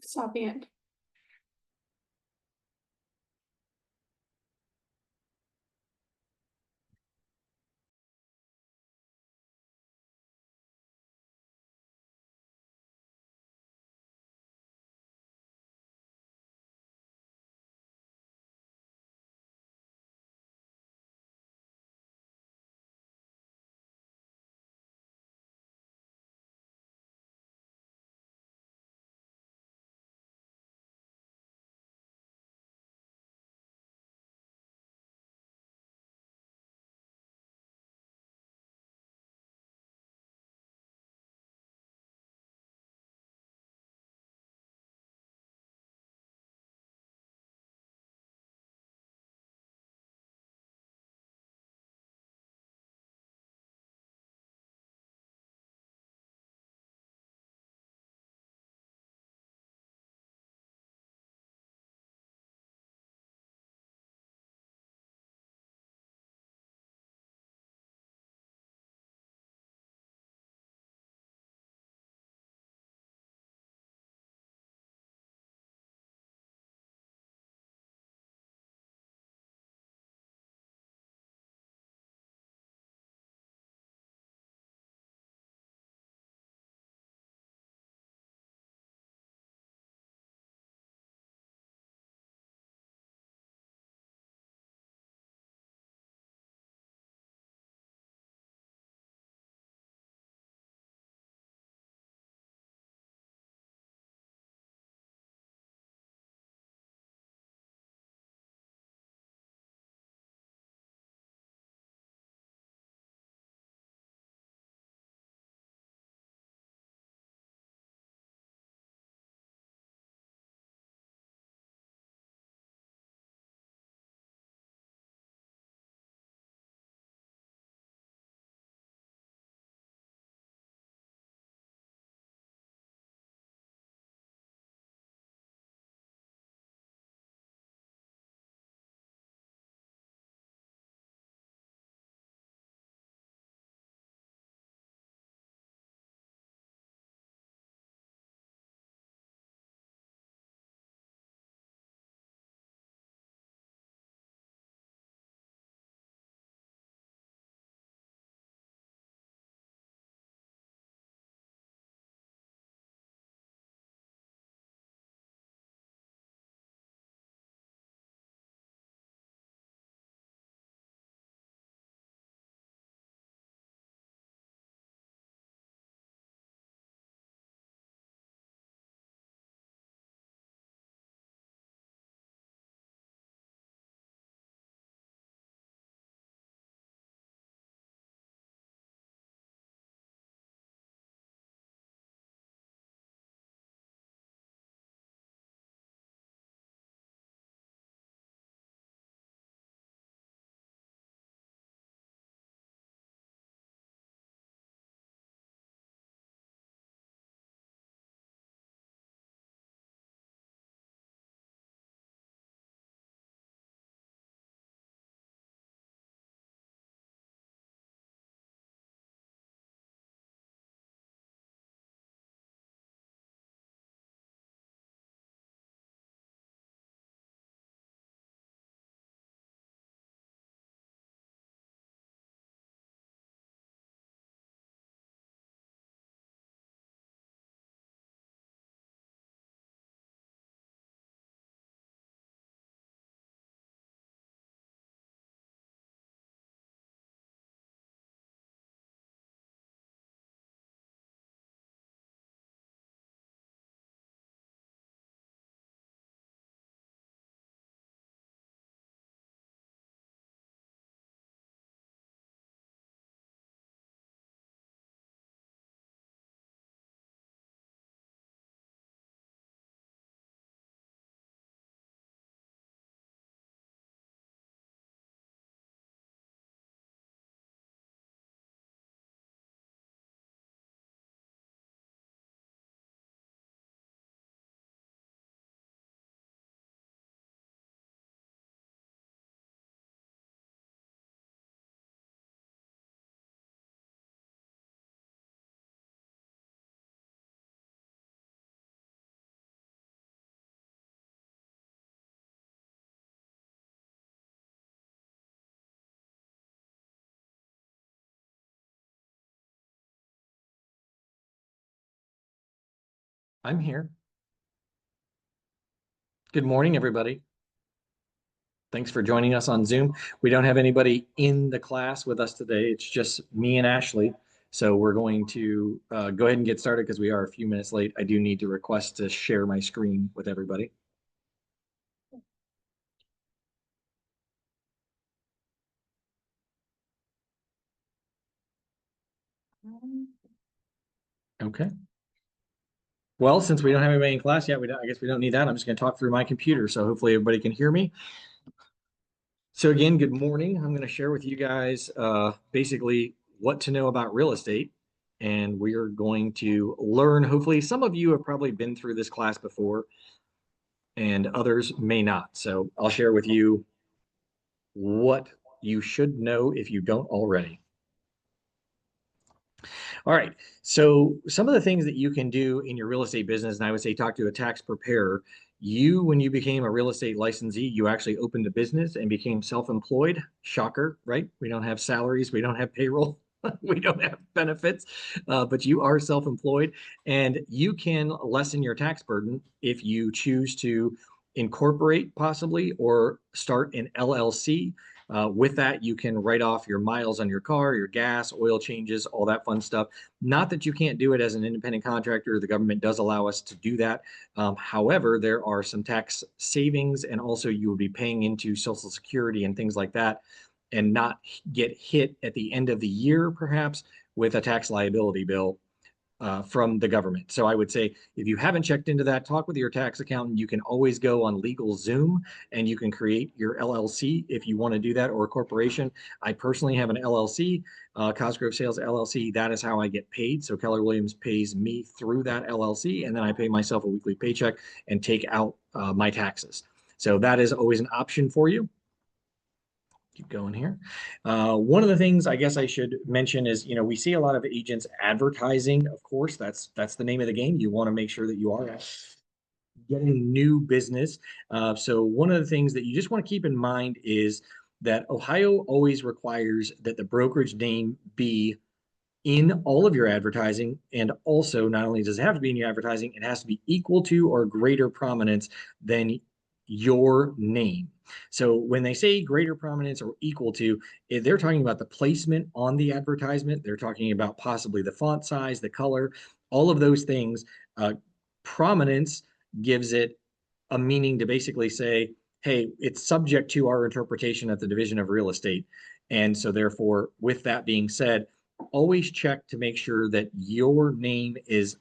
Stopping it. I'm here. Good morning, everybody. Thanks for joining us on Zoom. We don't have anybody in the class with us today. It's just me and Ashley. So we're going to go ahead and get started because we are a few minutes late. I do need to request to share my screen with everybody. Okay. Well, since we don't have anybody in class yet, I guess we don't need that. I'm just going to talk through my computer. So hopefully everybody can hear me. So again, good morning. I'm going to share with you guys basically what to know about real estate. And we are going to learn, hopefully, some of you have probably been through this class before and others may not. So I'll share with you what you should know if you don't already. All right. So some of the things that you can do in your real estate business, and I would say talk to a tax preparer. When you became a real estate licensee, you actually opened a business and became self-employed. Shocker, right? We don't have salaries, we don't have payroll, we don't have benefits, but you are self-employed, and you can lessen your tax burden if you choose to incorporate possibly or start an LLC. With that, you can write off your miles on your car, your gas, oil changes, all that fun stuff. Not that you can't do it as an independent contractor. The government does allow us to do that. However, there are some tax savings, and also you will be paying into Social Security and things like that, and not get hit at the end of the year, perhaps, with a tax liability bill from the government. So I would say if you haven't checked into that, talk with your tax accountant. You can always go on LegalZoom and you can create your LLC if you want to do that, or a corporation. I personally have an LLC, Cosgrove Sales LLC. That is how I get paid. So Keller Williams pays me through that LLC, and then I pay myself a weekly paycheck and take out my taxes. So that is always an option for you. Keep going here. One of the things I guess I should mention is, we see a lot of agents advertising. Of course, that's the name of the game. You want to make sure that you are getting new business. So one of the things that you just want to keep in mind is that Ohio always requires that the brokerage name be in all of your advertising. And also, not only does it have to be in your advertising, it has to be equal to or greater prominence than your name. So when they say greater prominence or equal to, they're talking about the placement on the advertisement. They're talking about possibly the font size, the color, all of those things. Prominence gives it a meaning to basically say, hey, it's subject to our interpretation at the Division of Real Estate. And so therefore, with that being said, always check to make sure that your name is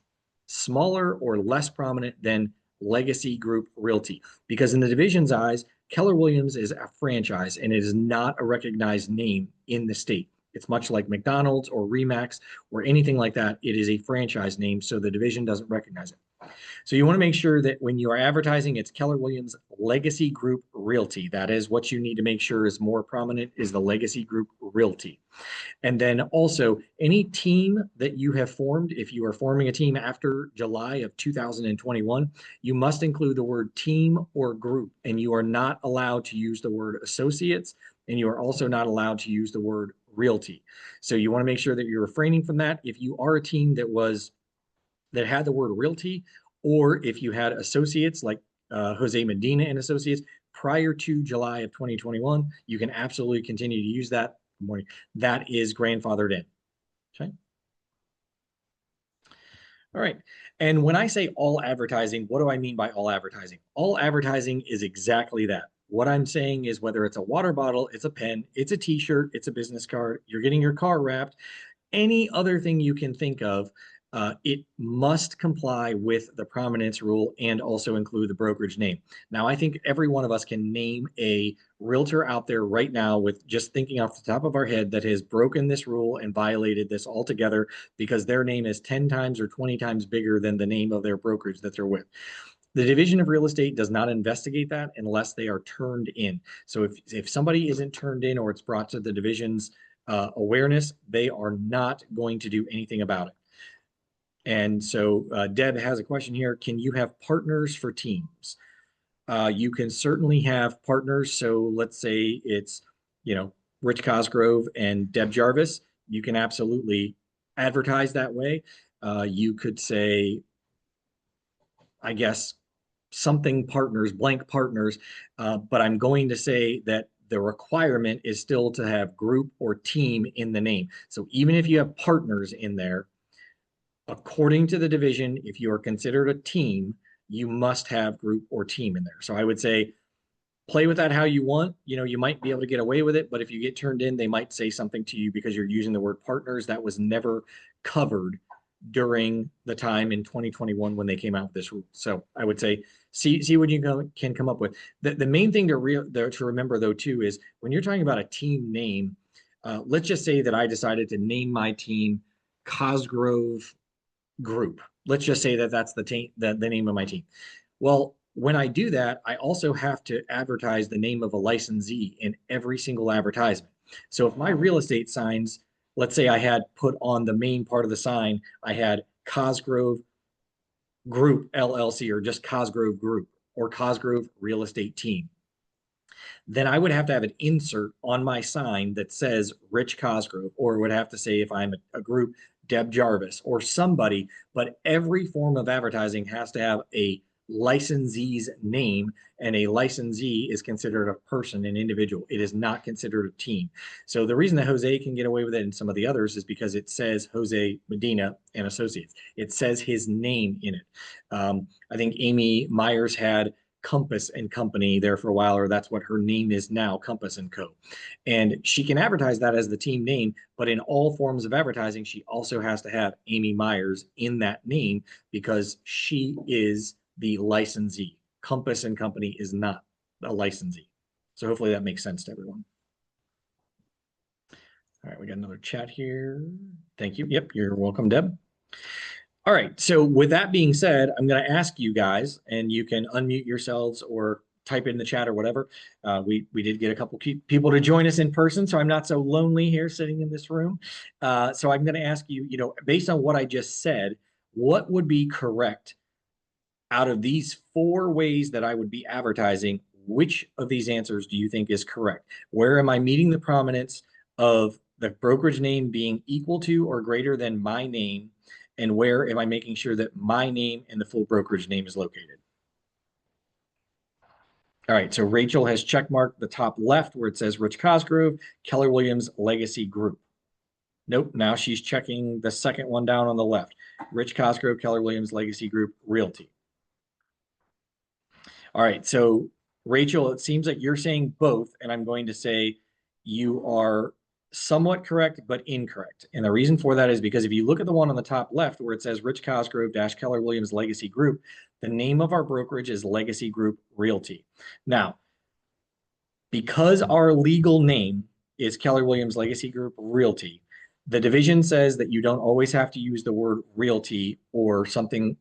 smaller or less prominent than Legacy Group Realty. Because in the division's eyes, Keller Williams is a franchise and it is not a recognized name in the state. It's much like McDonald's or Remax or anything like that. It is a franchise name, so the division doesn't recognize it. So you want to make sure that when you are advertising, it's Keller Williams Legacy Group Realty. That is what you need to make sure is more prominent, is the Legacy Group Realty. And then also any team that you have formed, if you are forming a team after July of 2021, you must include the word team or group, and you are not allowed to use the word associates, and you are also not allowed to use the word realty. So you want to make sure that you're refraining from that. If you are a team that had the word realty, or if you had associates like Jose Medina and Associates prior to July of 2021, you can absolutely continue to use that. Good morning. That is grandfathered in. Okay. All right. And when I say all advertising, what do I mean by all advertising? All advertising is exactly that. What I'm saying is whether it's a water bottle, it's a pen, it's a t-shirt, it's a business card, you're getting your car wrapped, any other thing you can think of, it must comply with the prominence rule and also include the brokerage name. Now, I think every one of us can name a realtor out there right now with just thinking off the top of our head that has broken this rule and violated this altogether because their name is 10 times or 20 times bigger than the name of their brokerage that they're with. The Division of Real Estate does not investigate that unless they are turned in. So if somebody isn't turned in or it's brought to the division's awareness, they are not going to do anything about it. And so Deb has a question here. Can you have partners for teams? You can certainly have partners. So let's say it's, Rich Cosgrove and Deb Jarvis. You can absolutely advertise that way. You could say, I guess, something partners, blank partners, but I'm going to say that the requirement is still to have group or team in the name. So even if you have partners in there, according to the division, if you are considered a team, you must have group or team in there. So I would say play with that how you want. You know, you might be able to get away with it, but if you get turned in, they might say something to you because you're using the word partners. That was never covered during the time in 2021 when they came out with this rule. So I would say see what you can come up with. The main thing to remember though too is when you're talking about a team name, let's just say that I decided to name my team Cosgrove Group. Let's just say that that's the name of my team. Well, when I do that, I also have to advertise the name of a licensee in every single advertisement. So if my real estate signs, let's say I had put on the main part of the sign, I had Cosgrove Group LLC or just Cosgrove Group or Cosgrove Real Estate Team, then I would have to have an insert on my sign that says Rich Cosgrove, or it would have to say if I'm a group, Deb Jarvis or somebody, but every form of advertising has to have a licensee's name, and a licensee is considered a person, an individual. It is not considered a team. So the reason that Jose can get away with it and some of the others is because it says Jose Medina and Associates. It says his name in it. I think Amy Myers had Compass and Company there for a while, or that's what her name is now, Compass and Co. And she can advertise that as the team name, but in all forms of advertising, she also has to have Amy Myers in that name because she is the licensee. Compass and Company is not a licensee. So hopefully that makes sense to everyone. All right, we got another chat here. Thank you. Yep, you're welcome, Deb. All right, so with that being said, I'm going to ask you guys, and you can unmute yourselves or type in the chat or whatever. We did get a couple people to join us in person, so I'm not so lonely here sitting in this room. So I'm going to ask you, you know, based on what I just said, what would be correct out of these 4 ways that I would be advertising? Which of these answers do you think is correct? Where am I meeting the prominence of the brokerage name being equal to or greater than my name? And where am I making sure that my name and the full brokerage name is located? All right, so Rachel has checkmarked the top left where it says Rich Cosgrove, Keller Williams Legacy Group. Nope, now she's checking the second one down on the left. Rich Cosgrove, Keller Williams Legacy Group Realty. All right, so Rachel, it seems like you're saying both, and I'm going to say you are somewhat correct, but incorrect. And the reason for that is because if you look at the one on the top left where it says Rich Cosgrove - Keller Williams Legacy Group, the name of our brokerage is Legacy Group Realty. Now, because our legal name is Keller Williams Legacy Group Realty, the division says that you don't always have to use the word realty or something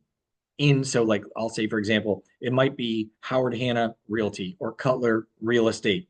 in. So like I'll say, for example, it might be Howard Hanna Realty or Cutler Real Estate.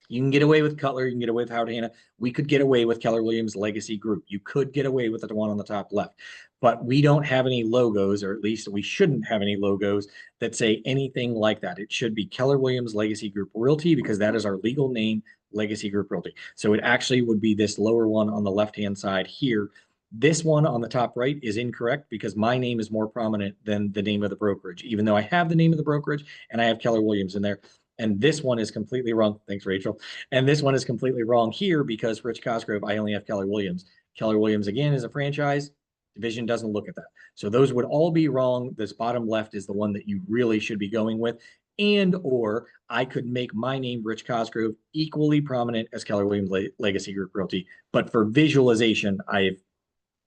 You can get away with Cutler, you can get away with Howard Hanna. We could get away with Keller Williams Legacy Group. You could get away with the one on the top left, but we don't have any logos, or at least we shouldn't have any logos that say anything like that. It should be Keller Williams Legacy Group Realty because that is our legal name, Legacy Group Realty. So it actually would be this lower one on the left-hand side here. This one on the top right is incorrect because my name is more prominent than the name of the brokerage, even though I have the name of the brokerage and I have Keller Williams in there. And this one is completely wrong. Thanks, Rachel. And this one is completely wrong here because Rich Cosgrove, I only have Keller Williams. Keller Williams, again, is a franchise. Division doesn't look at that. So those would all be wrong. This bottom left is the one that you really should be going with. And or I could make my name, Rich Cosgrove, equally prominent as Keller Williams Legacy Group Realty. But for visualization, I've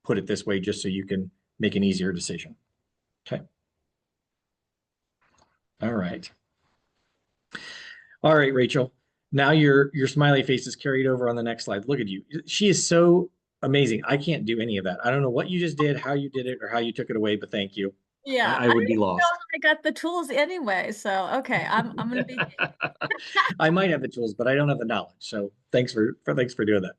put it this way just so you can make an easier decision. Okay. All right. All right, Rachel. Now your smiley face is carried over on the next slide. Look at you. She is so amazing. I can't do any of that. I don't know what you just did, how you did it, or how you took it away, but thank you. Yeah, I would be didn't know lost. I got the tools anyway. So okay, I'm gonna be I might have the tools, but I don't have the knowledge. So thanks for doing that.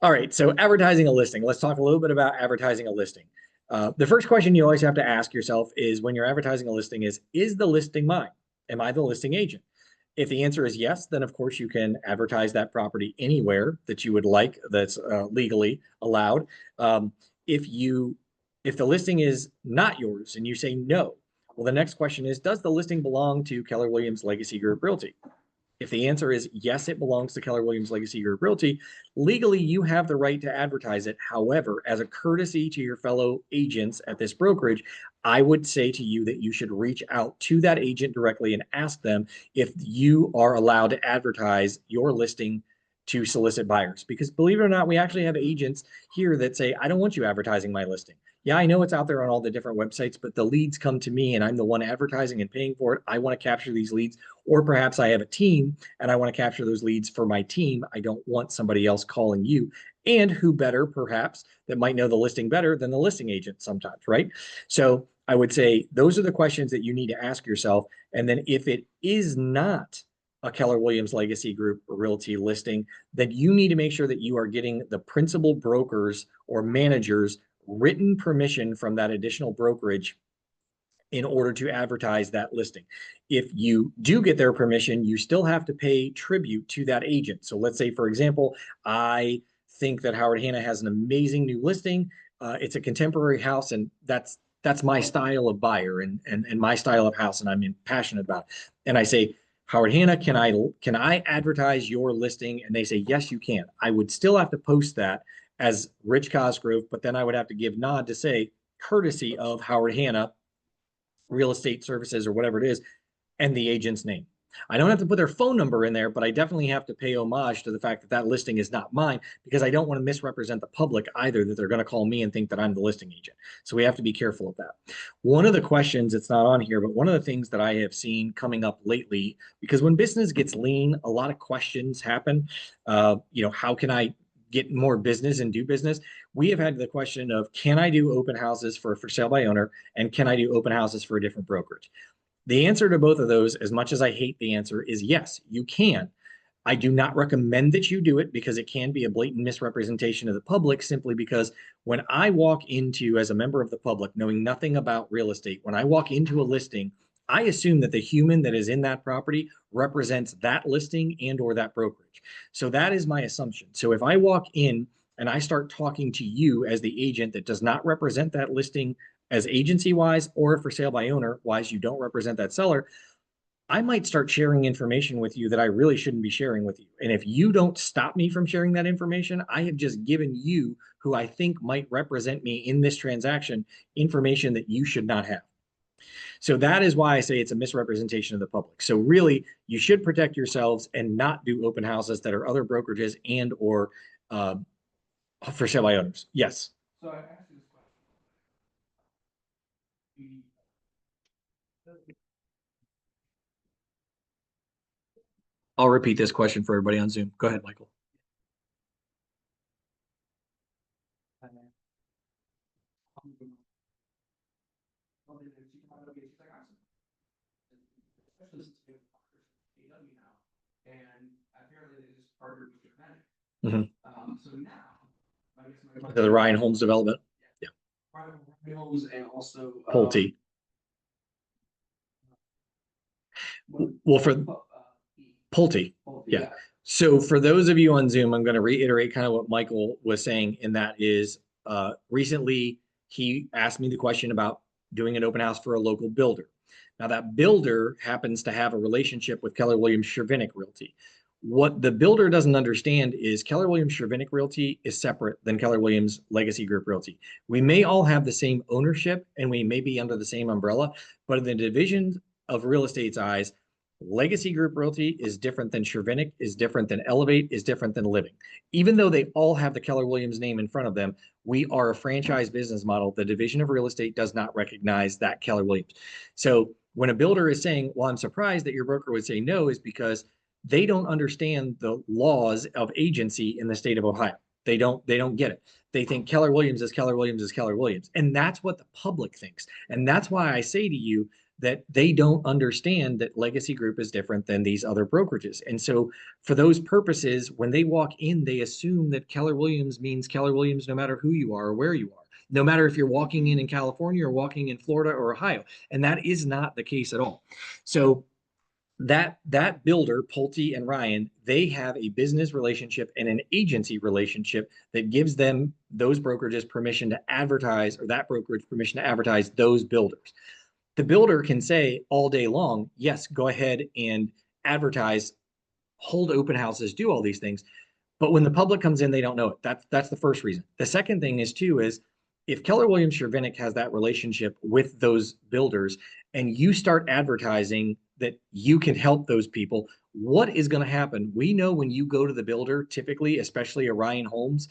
All right, so advertising a listing. Let's talk a little bit about advertising a listing. The first question you always have to ask yourself is when you're advertising a listing is the listing mine? Am I the listing agent? If the answer is yes, then of course you can advertise that property anywhere that you would like that's legally allowed. If you If the listing is not yours and you say no, well, the next question is, does the listing belong to Keller Williams Legacy Group Realty? If the answer is yes, it belongs to Keller Williams Legacy Group Realty, legally you have the right to advertise it. However, as a courtesy to your fellow agents at this brokerage, I would say to you that you should reach out to that agent directly and ask them if you are allowed to advertise your listing to solicit buyers. Because believe it or not, we actually have agents here that say, I don't want you advertising my listing. Yeah, I know it's out there on all the different websites, but the leads come to me and I'm the one advertising and paying for it. I want to capture these leads. Or perhaps I have a team and I want to capture those leads for my team. I don't want somebody else calling you. And who better, perhaps, that might know the listing better than the listing agent sometimes, right? So I would say those are the questions that you need to ask yourself. And then if it is not a Keller Williams Legacy Group Realty listing, then you need to make sure that you are getting the principal brokers or managers written permission from that additional brokerage in order to advertise that listing. If you do get their permission, you still have to pay tribute to that agent. So let's say, for example, I think that Howard Hanna has an amazing new listing. It's a contemporary house, and that's my style of buyer and my style of house, and I'm passionate about it. And I say, Howard Hanna, can I advertise your listing? And they say, yes, you can. I would still have to post that as Rich Cosgrove, but then I would have to give nod to say, courtesy of Howard Hanna Real Estate Services or whatever it is, and the agent's name. I don't have to put their phone number in there, but I definitely have to pay homage to the fact that that listing is not mine because I don't want to misrepresent the public either, that they're going to call me and think that I'm the listing agent. So we have to be careful of that. One of the questions, it's not on here, but one of the things that I have seen coming up lately, because when business gets lean, a lot of questions happen. How can I get more business and do business? We have had the question of, can I do open houses for sale by owner, and can I do open houses for a different brokerage? The answer to both of those, as much as I hate the answer, is yes, you can. I do not recommend that you do it because it can be a blatant misrepresentation of the public, simply because when I walk into, as a member of the public, knowing nothing about real estate, when I walk into a listing, I assume that the human that is in that property represents that listing and or that brokerage. So that is my assumption. So if I walk in and I start talking to you as the agent that does not represent that listing as agency wise, or for sale by owner wise, you don't represent that seller, I might start sharing information with you that I really shouldn't be sharing with you. And if you don't stop me from sharing that information, I have just given you, who I think might represent me in this transaction, information that you should not have. So that is why I say it's a misrepresentation of the public. So really, you should protect yourselves and not do open houses that are other brokerages and or uh, for sale by owners. Yes. So I asked you this question. I'll repeat this question for everybody on Zoom. Go ahead, Michael. Mhm. The Ryan Holmes development. Yeah. Holmes and also Pulte. Well, for Pulte. Yeah. So for those of you on Zoom, I'm going to reiterate kind of what Michael was saying, and that is recently he asked me the question about doing an open house for a local builder. Now that builder happens to have a relationship with Keller Williams Shervinick Realty. What the builder doesn't understand is Keller Williams Shervinick Realty is separate than Keller Williams Legacy Group Realty. We may all have the same ownership and we may be under the same umbrella, but in the division of real estate's eyes, Legacy Group Realty is different than Shervinick, is different than Elevate, is different than Living. Even though they all have the Keller Williams name in front of them, we are a franchise business model. The division of real estate does not recognize that Keller Williams. So when a builder is saying, well, I'm surprised that your broker would say no, is because they don't understand the laws of agency in the state of Ohio. They don't get it. They think Keller Williams is Keller Williams is Keller Williams. And that's what the public thinks. And that's why I say to you, that they don't understand that Legacy Group is different than these other brokerages. And so for those purposes, when they walk in, they assume that Keller Williams means Keller Williams no matter who you are or where you are, no matter if you're walking in California or walking in Florida or Ohio. And that is not the case at all. So that builder, Pulte and Ryan, they have a business relationship and an agency relationship that gives them those brokerages permission to advertise, or that brokerage permission to advertise those builders. The builder can say all day long, yes, go ahead and advertise, hold open houses, do all these things. But when the public comes in, they don't know it. That's the first reason. The second thing is too is if Keller Williams Chervinick has that relationship with those builders, and you start advertising that you can help those people, what is going to happen? We know when you go to the builder, typically, especially a Ryan Holmes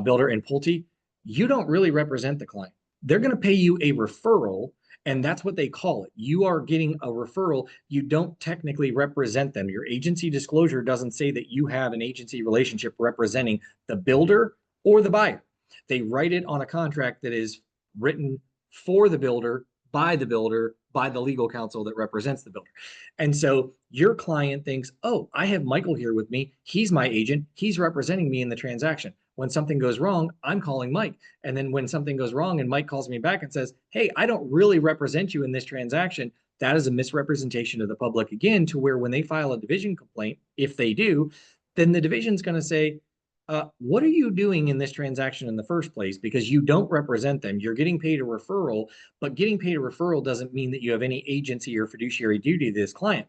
builder in Pulte, you don't really represent the client. They're going to pay you a referral, and that's what they call it. You are getting a referral. You don't technically represent them. Your agency disclosure doesn't say that you have an agency relationship representing the builder or the buyer. They write it on a contract that is written for the builder, by the builder, by the legal counsel that represents the builder. And so your client thinks, oh, I have Michael here with me. He's my agent. He's representing me in the transaction. When something goes wrong, I'm calling Mike. And then when something goes wrong and Mike calls me back and says, hey, I don't really represent you in this transaction, that is a misrepresentation of the public again, to where when they file a division complaint, if they do, then the division's going to say, what are you doing in this transaction in the first place? Because you don't represent them. You're getting paid a referral, but getting paid a referral doesn't mean that you have any agency or fiduciary duty to this client.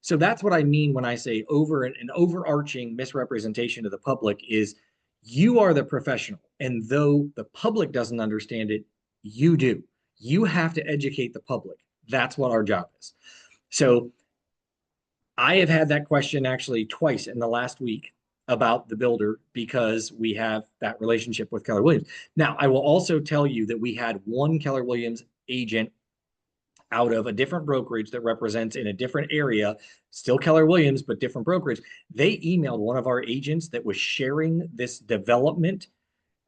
So that's what I mean when I say an overarching misrepresentation to the public is you are the professional. And though the public doesn't understand it, you do. You have to educate the public. That's what our job is. So I have had that question actually twice in the last week about the builder because we have that relationship with Keller Williams. Now, I will also tell you that we had one Keller Williams agent out of a different brokerage that represents in a different area, still Keller Williams, but different brokerage. They emailed one of our agents that was sharing this development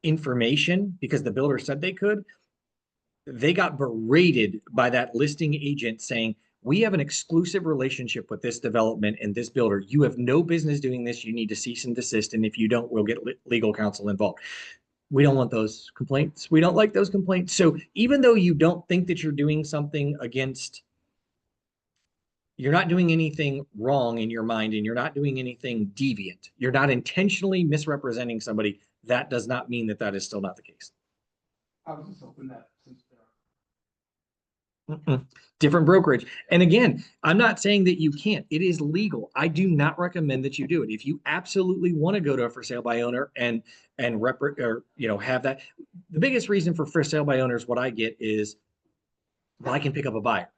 information because the builder said they could. They got berated by that listing agent saying, we have an exclusive relationship with this development and this builder. You have no business doing this. You need to cease and desist. And if you don't, we'll get legal counsel involved. We don't want those complaints. We don't like those complaints. So even though you don't think that you're doing something against, you're not doing anything wrong in your mind and you're not doing anything deviant, you're not intentionally misrepresenting somebody, that does not mean that that is still not the case. I was just hoping that since different brokerage. And again, I'm not saying that you can't. It is legal. I do not recommend that you do it. If you absolutely want to go to a for sale by owner and have that, the biggest reason for sale by owners, what I get is, well, I can pick up a buyer.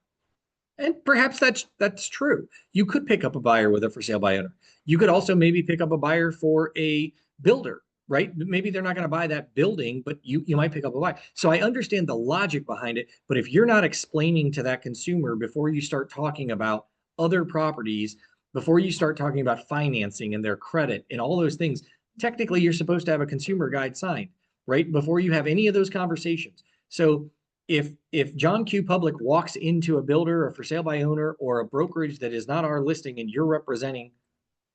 And perhaps that's true. You could pick up a buyer with a for sale by owner. You could also maybe pick up a buyer for a builder, right? Maybe they're not going to buy that building, but you might pick up a buyer. So I understand the logic behind it, but if you're not explaining to that consumer before you start talking about other properties, before you start talking about financing and their credit and all those things, technically you're supposed to have a consumer guide signed, right? Before you have any of those conversations. So if John Q. Public walks into a builder or for sale by owner or a brokerage that is not our listing and you're representing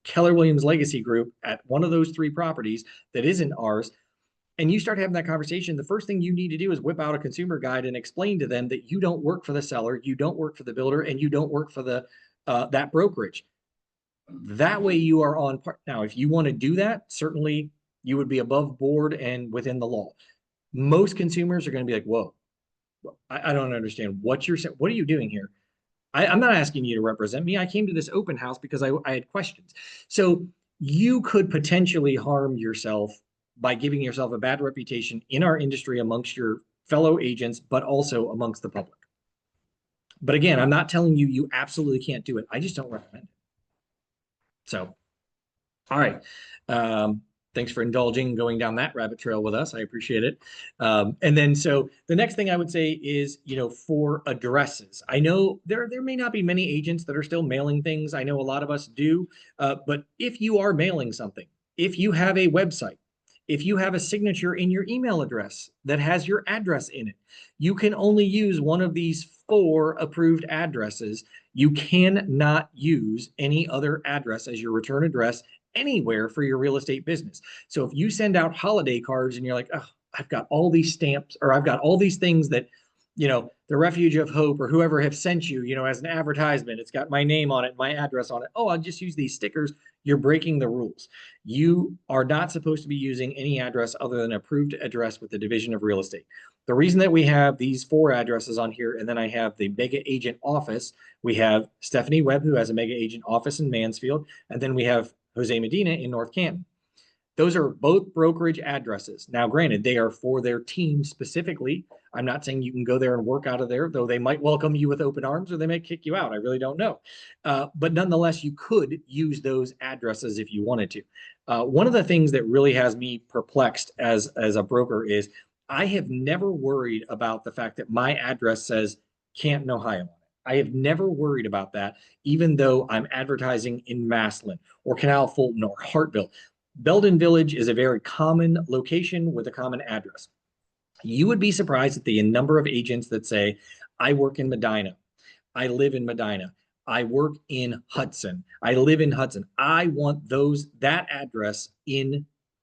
Keller Williams Legacy Group at one of those three properties that isn't ours, and you start having that conversation, the first thing you need to do is whip out a consumer guide and explain to them that you don't work for the seller, you don't work for the builder, and you don't work for the that brokerage. That way you are on part. Now, if you want to do that, certainly you would be above board and within the law. Most consumers are going to be like, whoa, I don't understand what you're saying. What are you doing here? I'm not asking you to represent me. I came to this open house because I had questions. So you could potentially harm yourself by giving yourself a bad reputation in our industry amongst your fellow agents, but also amongst the public. But again, I'm not telling you you absolutely can't do it. I just don't recommend it. So, all right. Thanks for indulging and going down that rabbit trail with us. I appreciate it. And then, so the next thing I would say is, for addresses, I know there may not be many agents that are still mailing things. I know a lot of us do, but if you are mailing something, if you have a website, if you have a signature in your email address that has your address in it, you can only use one of these 4 approved addresses. You cannot use any other address as your return address anywhere for your real estate business. So if you send out holiday cards and you're like, oh, I've got all these stamps or I've got all these things that the Refuge of Hope or whoever have sent you, as an advertisement. It's got my name on it, my address on it. Oh, I'll just use these stickers. You're breaking the rules. You are not supposed to be using any address other than an approved address with the Division of Real Estate. The reason that we have these 4 addresses on here, and then I have the mega agent office, we have Stephanie Webb, who has a mega agent office in Mansfield, and then we have Jose Medina in North Canton. Those are both brokerage addresses. Now, granted, they are for their team specifically. I'm not saying you can go there and work out of there, though they might welcome you with open arms or they may kick you out. I really don't know. But nonetheless, you could use those addresses if you wanted to. One of the things that really has me perplexed as a broker is I have never worried about the fact that my address says Canton, Ohio on it. I have never worried about that, even though I'm advertising in Massillon or Canal Fulton or Hartville. Belden Village is a very common location with a common address. You would be surprised at the number of agents that say, I work in Medina. I live in Medina. I work in Hudson. I live in Hudson. I want that address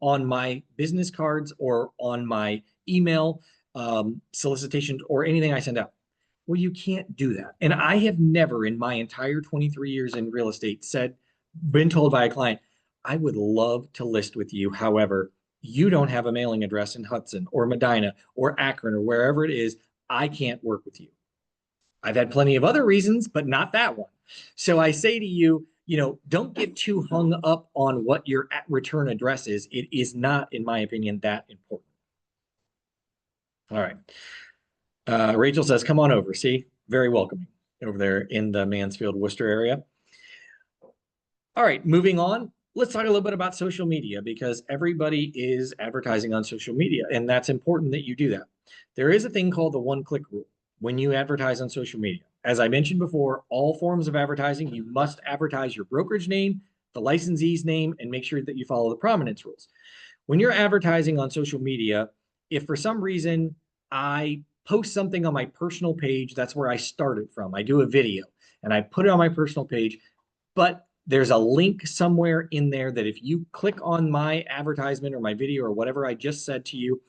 on my business cards or on my email solicitations or anything I send out. Well, you can't do that. And I have never in my entire 23 years in real estate been told by a client, I would love to list with you. However, you don't have a mailing address in Hudson or Medina or Akron or wherever it is. I can't work with you. I've had plenty of other reasons, but not that one. So I say to you, don't get too hung up on what your return address is. It is not, in my opinion, that important. All right. Rachel says, come on over. See, very welcoming over there in the Mansfield, Worcester area. All right, moving on. Let's talk a little bit about social media because everybody is advertising on social media, and that's important that you do that. There is a thing called the one-click rule when you advertise on social media. As I mentioned before, all forms of advertising, you must advertise your brokerage name, the licensee's name, and make sure that you follow the prominence rules. When you're advertising on social media, if for some reason I post something on my personal page, that's where I started from. I do a video and I put it on my personal page, but there's a link somewhere in there that if you click on my advertisement or my video or whatever I just said to you,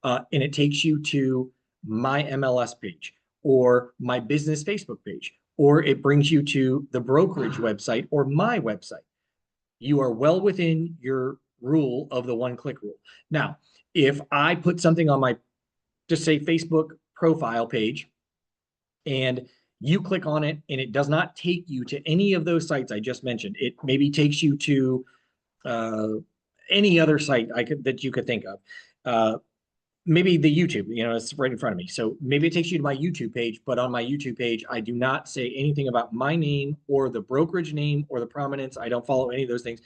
and it takes you to my MLS page or my business Facebook page, or it brings you to the brokerage website or my website, you are well within your rule of the one-click rule. Now, if I put something on my, just say Facebook profile page, and you click on it and it does not take you to any of those sites I just mentioned. It maybe takes you to any other site that you could think of. Maybe the YouTube, it's right in front of me. So maybe it takes you to my YouTube page, but on my YouTube page, I do not say anything about my name or the brokerage name or the prominence. I don't follow any of those things.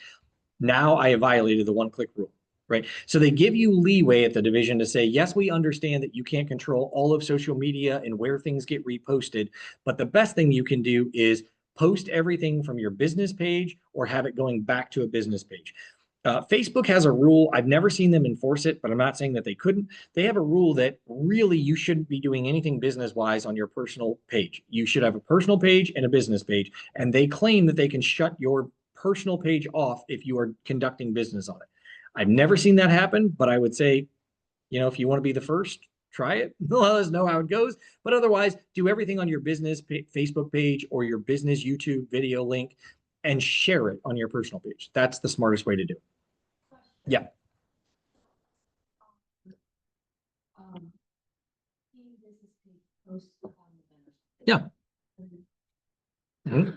Now I have violated the one-click rule. Right. So they give you leeway at the division to say, yes, we understand that you can't control all of social media and where things get reposted. But the best thing you can do is post everything from your business page or have it going back to a business page. Facebook has a rule. I've never seen them enforce it, but I'm not saying that they couldn't. They have a rule that really you shouldn't be doing anything business-wise on your personal page. You should have a personal page and a business page. And they claim that they can shut your personal page off if you are conducting business on it. I've never seen that happen, but I would say, if you want to be the first, try it. Let us know how it goes. But otherwise, do everything on your business Facebook page or your business YouTube video link and share it on your personal page. That's the smartest way to do it. Yeah. Yeah. Mm-hmm.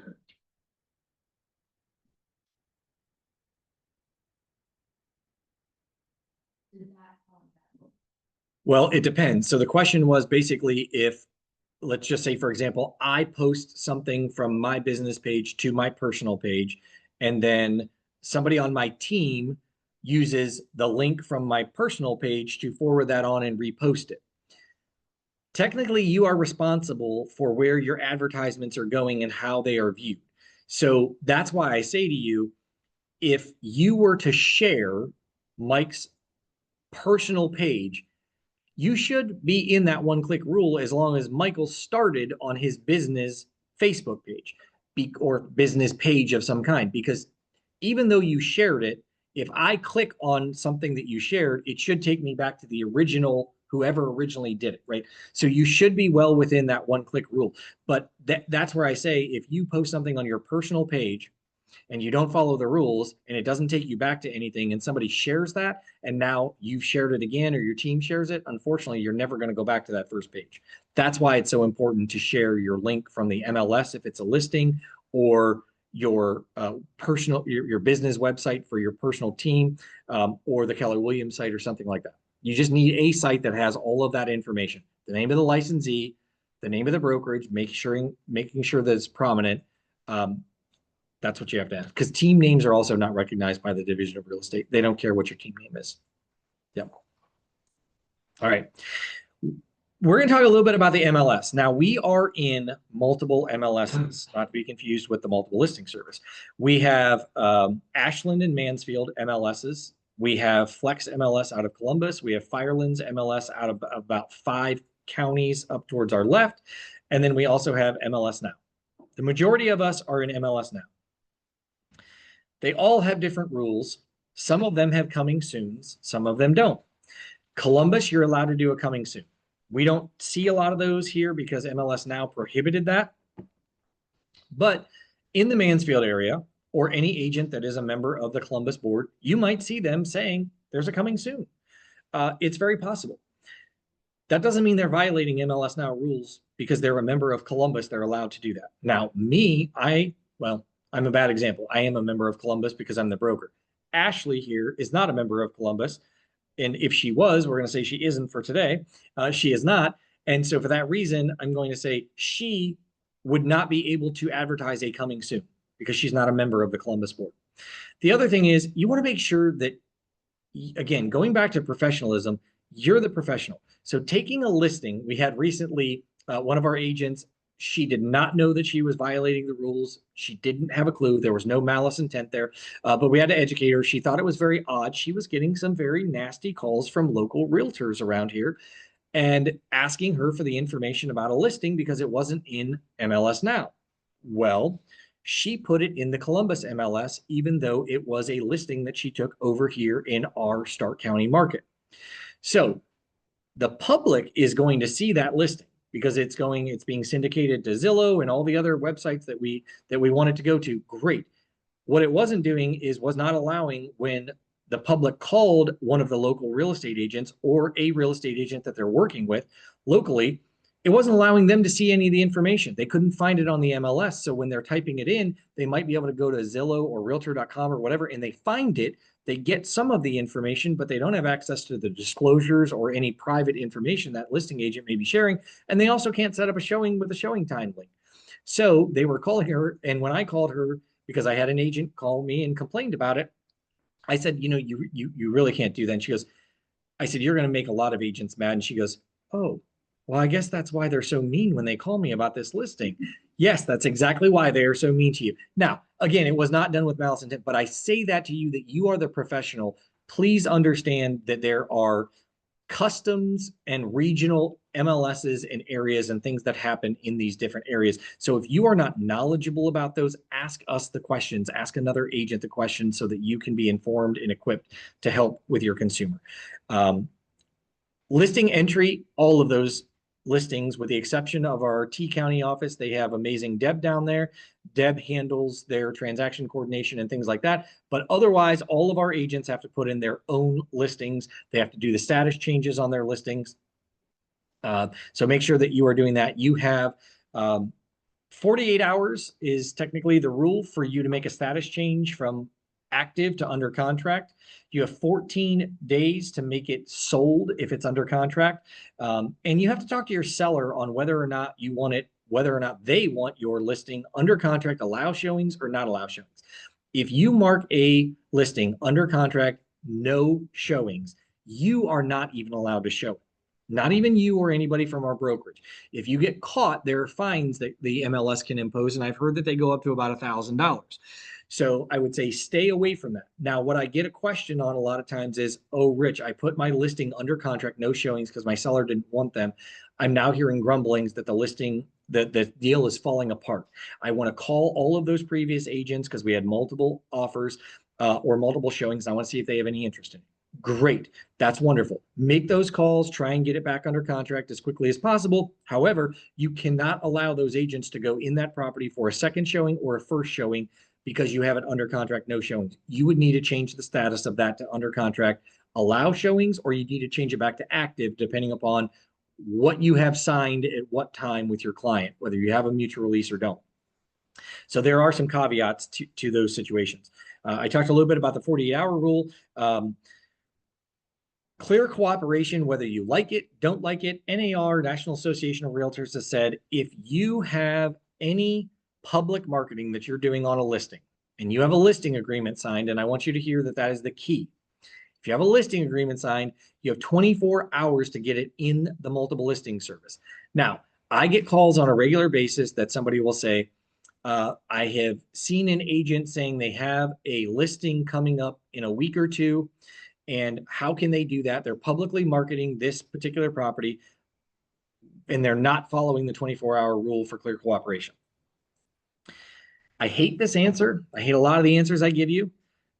Well, it depends. So the question was basically if, let's just say, for example, I post something from my business page to my personal page, and then somebody on my team uses the link from my personal page to forward that on and repost it. Technically, you are responsible for where your advertisements are going and how they are viewed. So that's why I say to you, if you were to share Mike's personal page, you should be in that one-click rule as long as Michael started on his business Facebook page or business page of some kind. Because even though you shared it, if I click on something that you shared, it should take me back to the original whoever originally did it, right? So you should be well within that one-click rule. But that's where I say, if you post something on your personal page and you don't follow the rules and it doesn't take you back to anything and somebody shares that and now you've shared it again or your team shares it, unfortunately, you're never going to go back to that first page. That's why it's so important to share your link from the MLS if it's a listing, or your personal, your business website for your personal team, or the Keller Williams site or something like that. You just need a site that has all of that information: the name of the licensee, the name of the brokerage, making sure that it's prominent. That's what you have to have, because team names are also not recognized by the Division of Real Estate. They don't care what your team name is. Yep. All right. We're going to talk a little bit about the MLS. Now, we are in multiple MLSs, not to be confused with the multiple listing service. We have Ashland and Mansfield MLSs. We have Flex MLS out of Columbus. We have Firelands MLS out of about 5 counties up towards our left. And then we also have MLS Now. The majority of us are in MLS Now. They all have different rules. Some of them have coming soons, some of them don't. Columbus, you're allowed to do a coming soon. We don't see a lot of those here because MLS Now prohibited that. But in the Mansfield area, or any agent that is a member of the Columbus board, you might see them saying there's a coming soon. It's very possible. That doesn't mean they're violating MLS Now rules because they're a member of Columbus. They're allowed to do that. Now, I'm a bad example. I am a member of Columbus because I'm the broker. Ashley here is not a member of Columbus. And if she was, we're going to say she isn't for today. She is not. And so for that reason, I'm going to say she would not be able to advertise a coming soon because she's not a member of the Columbus board. The other thing is, you want to make sure that, again, going back to professionalism, you're the professional. So taking a listing, we had recently one of our agents, she did not know that she was violating the rules. She didn't have a clue. There was no malice intent there, but we had to educate her. She thought it was very odd. She was getting some very nasty calls from local realtors around here and asking her for the information about a listing because it wasn't in MLS Now. Well, she put it in the Columbus MLS, even though it was a listing that she took over here in our Stark County market. So the public is going to see that listing because it's being syndicated to Zillow and all the other websites that we want it to go to. Great. What it wasn't doing was not allowing, when the public called one of the local real estate agents or a real estate agent that they're working with locally, it wasn't allowing them to see any of the information. They couldn't find it on the MLS. So when they're typing it in, they might be able to go to Zillow or Realtor.com or whatever, and they find it. They get some of the information, but they don't have access to the disclosures or any private information that listing agent may be sharing. And they also can't set up a showing with a showing time link. So they were calling her. And when I called her, because I had an agent call me and complained about it, I said, you really can't do that. And she goes, I said, you're going to make a lot of agents mad. And she goes, oh, well, I guess that's why they're so mean when they call me about this listing. Yes, that's exactly why they are so mean to you. Now, again, it was not done with malice intent, but I say that to you, that you are the professional. Please understand that there are customs and regional MLSs and areas and things that happen in these different areas. So if you are not knowledgeable about those, ask us the questions, ask another agent the questions so that you can be informed and equipped to help with your consumer. Listing entry, all of those listings, with the exception of our T County office, they have amazing Deb down there. Deb handles their transaction coordination and things like that. But otherwise, all of our agents have to put in their own listings. They have to do the status changes on their listings. So make sure that you are doing that. You have 48 hours is technically the rule for you to make a status change from active to under contract. You have 14 days to make it sold if it's under contract. And you have to talk to your seller on whether or not you want it, whether or not they want your listing under contract, allow showings or not allow showings. If you mark a listing under contract, no showings, you are not even allowed to show it. Not even you or anybody from our brokerage. If you get caught, there are fines that the MLS can impose, and I've heard that they go up to about $1,000. So I would say stay away from that. Now, what I get a question on a lot of times is, oh, Rich, I put my listing under contract, no showings because my seller didn't want them. I'm now hearing grumblings that the listing, that the deal is falling apart. I want to call all of those previous agents because we had multiple offers or multiple showings. I want to see if they have any interest in it. Great. That's wonderful. Make those calls, try and get it back under contract as quickly as possible. However, you cannot allow those agents to go in that property for a second showing or a first showing because you have it under contract, no showings. You would need to change the status of that to under contract, allow showings, or you need to change it back to active depending upon what you have signed at what time with your client, whether you have a mutual release or don't. So there are some caveats to those situations. I talked a little bit about the 48-hour rule. Clear cooperation, whether you like it, don't like it. NAR, National Association of Realtors, has said if you have any public marketing that you're doing on a listing and you have a listing agreement signed, and I want you to hear that that is the key. If you have a listing agreement signed, you have 24 hours to get it in the multiple listing service. Now, I get calls on a regular basis that somebody will say, I have seen an agent saying they have a listing coming up in a week or two. And how can they do that? They're publicly marketing this particular property and they're not following the 24-hour rule for clear cooperation. I hate this answer. I hate a lot of the answers I give you.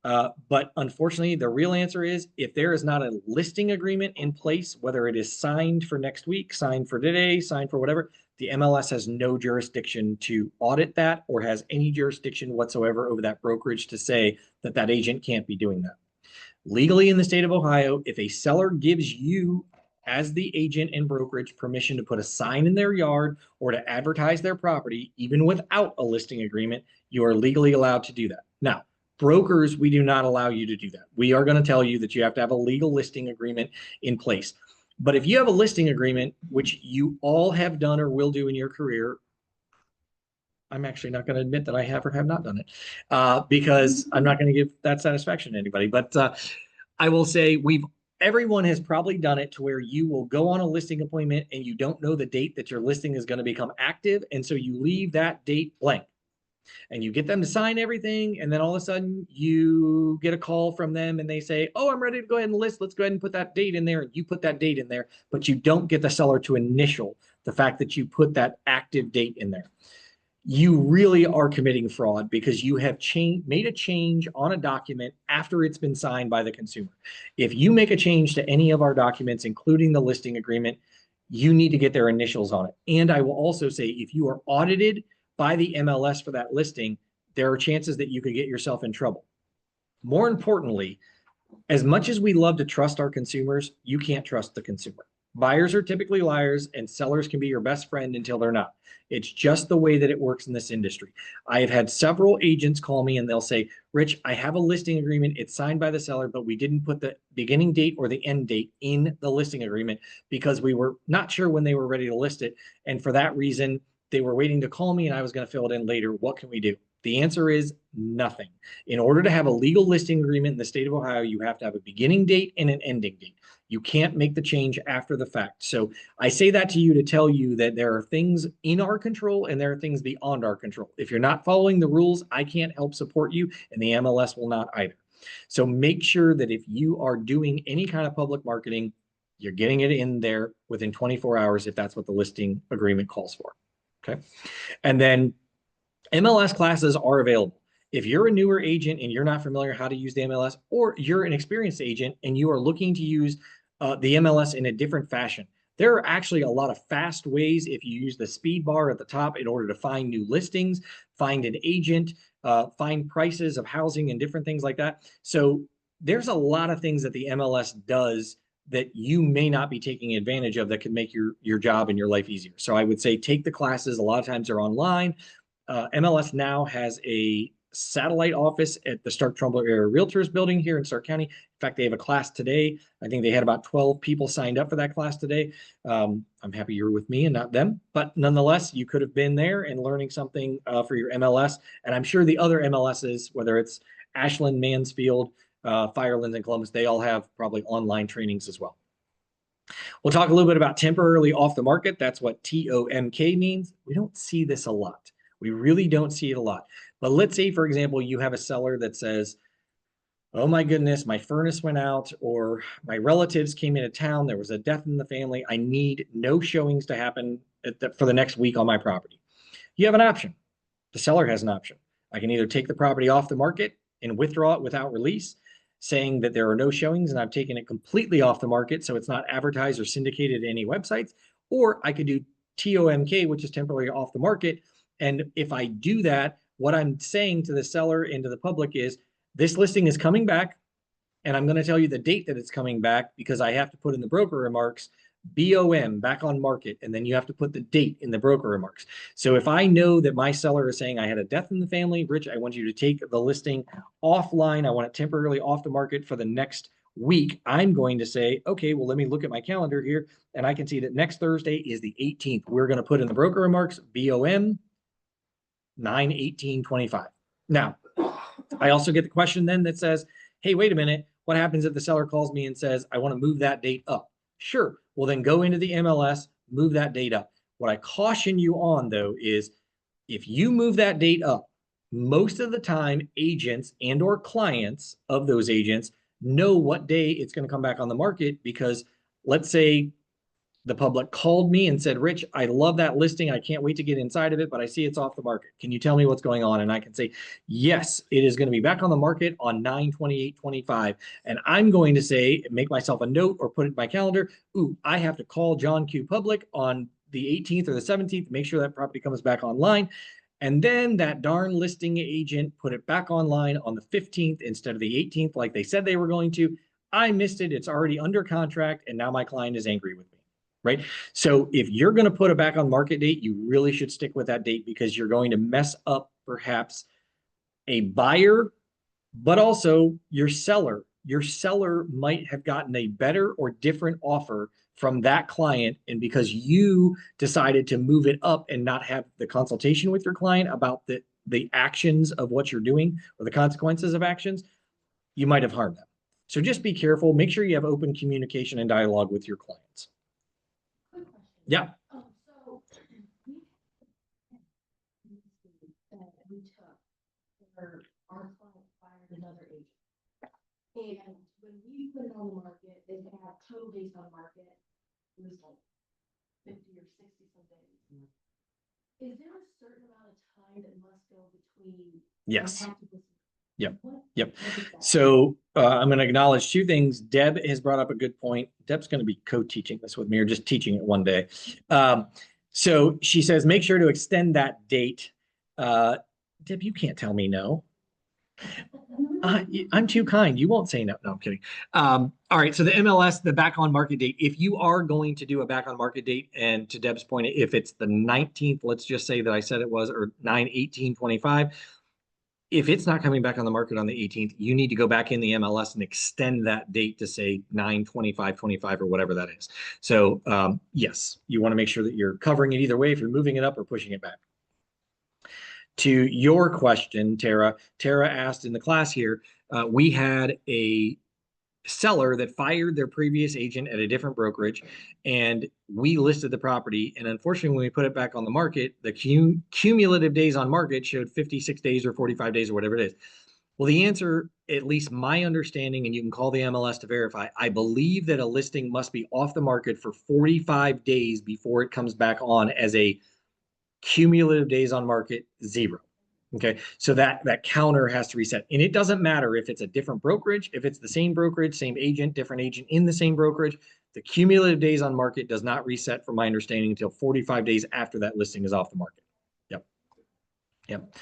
But unfortunately, the real answer is if there is not a listing agreement in place, whether it is signed for next week, signed for today, signed for whatever, the MLS has no jurisdiction to audit that or has any jurisdiction whatsoever over that brokerage to say that that agent can't be doing that. Legally in the state of Ohio, if a seller gives you as the agent and brokerage permission to put a sign in their yard or to advertise their property, even without a listing agreement, you are legally allowed to do that. Now, brokers, we do not allow you to do that. We are going to tell you that you have to have a legal listing agreement in place. But if you have a listing agreement, which you all have done or will do in your career, I'm actually not going to admit that I have or have not done it because I'm not going to give that satisfaction to anybody. But I will say everyone has probably done it to where you will go on a listing appointment and you don't know the date that your listing is going to become active. And so you leave that date blank and you get them to sign everything. And then all of a sudden you get a call from them and they say, oh, I'm ready to go ahead and list. Let's go ahead and put that date in there. And you put that date in there, but you don't get the seller to initial the fact that you put that active date in there. You really are committing fraud because you have made a change on a document after it's been signed by the consumer. If you make a change to any of our documents, including the listing agreement, you need to get their initials on it. And I will also say, if you are audited by the MLS for that listing, there are chances that you could get yourself in trouble. More importantly, as much as we love to trust our consumers, you can't trust the consumer. Buyers are typically liars and sellers can be your best friend until they're not. It's just the way that it works in this industry. I have had several agents call me and they'll say, Rich, I have a listing agreement. It's signed by the seller, but we didn't put the beginning date or the end date in the listing agreement because we were not sure when they were ready to list it. And for that reason, they were waiting to call me and I was going to fill it in later. What can we do? The answer is nothing. In order to have a legal listing agreement in the state of Ohio, you have to have a beginning date and an ending date. You can't make the change after the fact. So I say that to you to tell you that there are things in our control and there are things beyond our control. If you're not following the rules, I can't help support you and the MLS will not either. So make sure that if you are doing any kind of public marketing, you're getting it in there within 24 hours if that's what the listing agreement calls for. Okay. And then MLS classes are available. If you're a newer agent and you're not familiar how to use the MLS, or you're an experienced agent and you are looking to use the MLS in a different fashion, there are actually a lot of fast ways if you use the speed bar at the top in order to find new listings, find an agent, find prices of housing and different things like that. So there's a lot of things that the MLS does that you may not be taking advantage of that could make your job and your life easier. So I would say take the classes. A lot of times they're online. MLS now has a satellite office at the Stark Trumbull Area Realtors building here in Stark County. In fact, they have a class today. I think they had about 12 people signed up for that class today. I'm happy you're with me and not them, but nonetheless, you could have been there and learning something for your MLS. And I'm sure the other MLSs, whether it's Ashland, Mansfield, Firelands, and Columbus, they all have probably online trainings as well. We'll talk a little bit about temporarily off the market. That's what TOMK means. We don't see this a lot. We really don't see it a lot. But let's say, for example, you have a seller that says, oh my goodness, my furnace went out, or my relatives came into town, there was a death in the family, I need no showings to happen for the next week on my property. You have an option. The seller has an option. I can either take the property off the market and withdraw it without release. saying that there are no showings and I've taken it completely off the market, so it's not advertised or syndicated to any websites. Or I could do TOMK, which is temporarily off the market. And if I do that, what I'm saying to the seller and to the public is this listing is coming back, and I'm going to tell you the date that it's coming back because I have to put in the broker remarks BOM, back on market, and then you have to put the date in the broker remarks. So if I know that my seller is saying I had a death in the family, Rich, I want you to take the listing offline. I want it temporarily off the market for the next week. I'm going to say, okay, well, let me look at my calendar here, and I can see that next Thursday is the 18th. We're going to put in the broker remarks BOM 9/18/25. Now, I also get the question then that says, hey, wait a minute, what happens if the seller calls me and says, I want to move that date up? Sure, well then go into the MLS, move that date up. What I caution you on though is if you move that date up, most of the time agents and or clients of those agents know what day it's going to come back on the market, because let's say the public called me and said, Rich, I love that listing. I can't wait to get inside of it, but I see it's off the market. Can you tell me what's going on? And I can say, yes, it is going to be back on the market on 9/28/25. And I'm going to say, make myself a note or put it in my calendar. Ooh, I have to call John Q. Public on the 18th or the 17th, make sure that property comes back online. And then that darn listing agent put it back online on the 15th instead of the 18th, like they said they were going to. I missed it. It's already under contract. And now my client is angry with me. Right. So if you're going to put a back on market date, you really should stick with that date, because you're going to mess up perhaps a buyer, but also your seller. Your seller might have gotten a better or different offer from that client. And because you decided to move it up and not have the consultation with your client about the actions of what you're doing or the consequences of actions, you might have harmed them. So just be careful. Make sure you have open communication and dialogue with your clients. Quick question. Yeah. So we took where our client fired another agent. And when we put it on the market, they can have total days on market. It was like 50 or 60 some days. Is there a certain amount of time that must go between? Yes. Yep. What? Yep. What is that? So I'm going to acknowledge two things. Deb has brought up a good point. Deb's going to be co-teaching this with me, or just teaching it one day. So she says, make sure to extend that date. Deb, you can't tell me no. I'm too kind. You won't say no. No, I'm kidding. All right. So the MLS, the back on market date, if you are going to do a back on market date, and to Deb's point, if it's the 19th, let's just say that I said it was, or 9/18/25, if it's not coming back on the market on the 18th, you need to go back in the MLS and extend that date to say 9/25/25 or whatever that is. So yes, you want to make sure that you're covering it either way, if you're moving it up or pushing it back. To your question, Tara asked in the class here, we had a seller that fired their previous agent at a different brokerage, and we listed the property. And unfortunately, when we put it back on the market, the cumulative days on market showed 56 days or 45 days or whatever it is. Well, the answer, at least my understanding, and you can call the MLS to verify, I believe that a listing must be off the market for 45 days before it comes back on as a cumulative days on market 0. Okay, so that counter has to reset. And it doesn't matter if it's a different brokerage, if it's the same brokerage, same agent, different agent in the same brokerage, the cumulative days on market does not reset, from my understanding, until 45 days after that listing is off the market. Yep. Yep.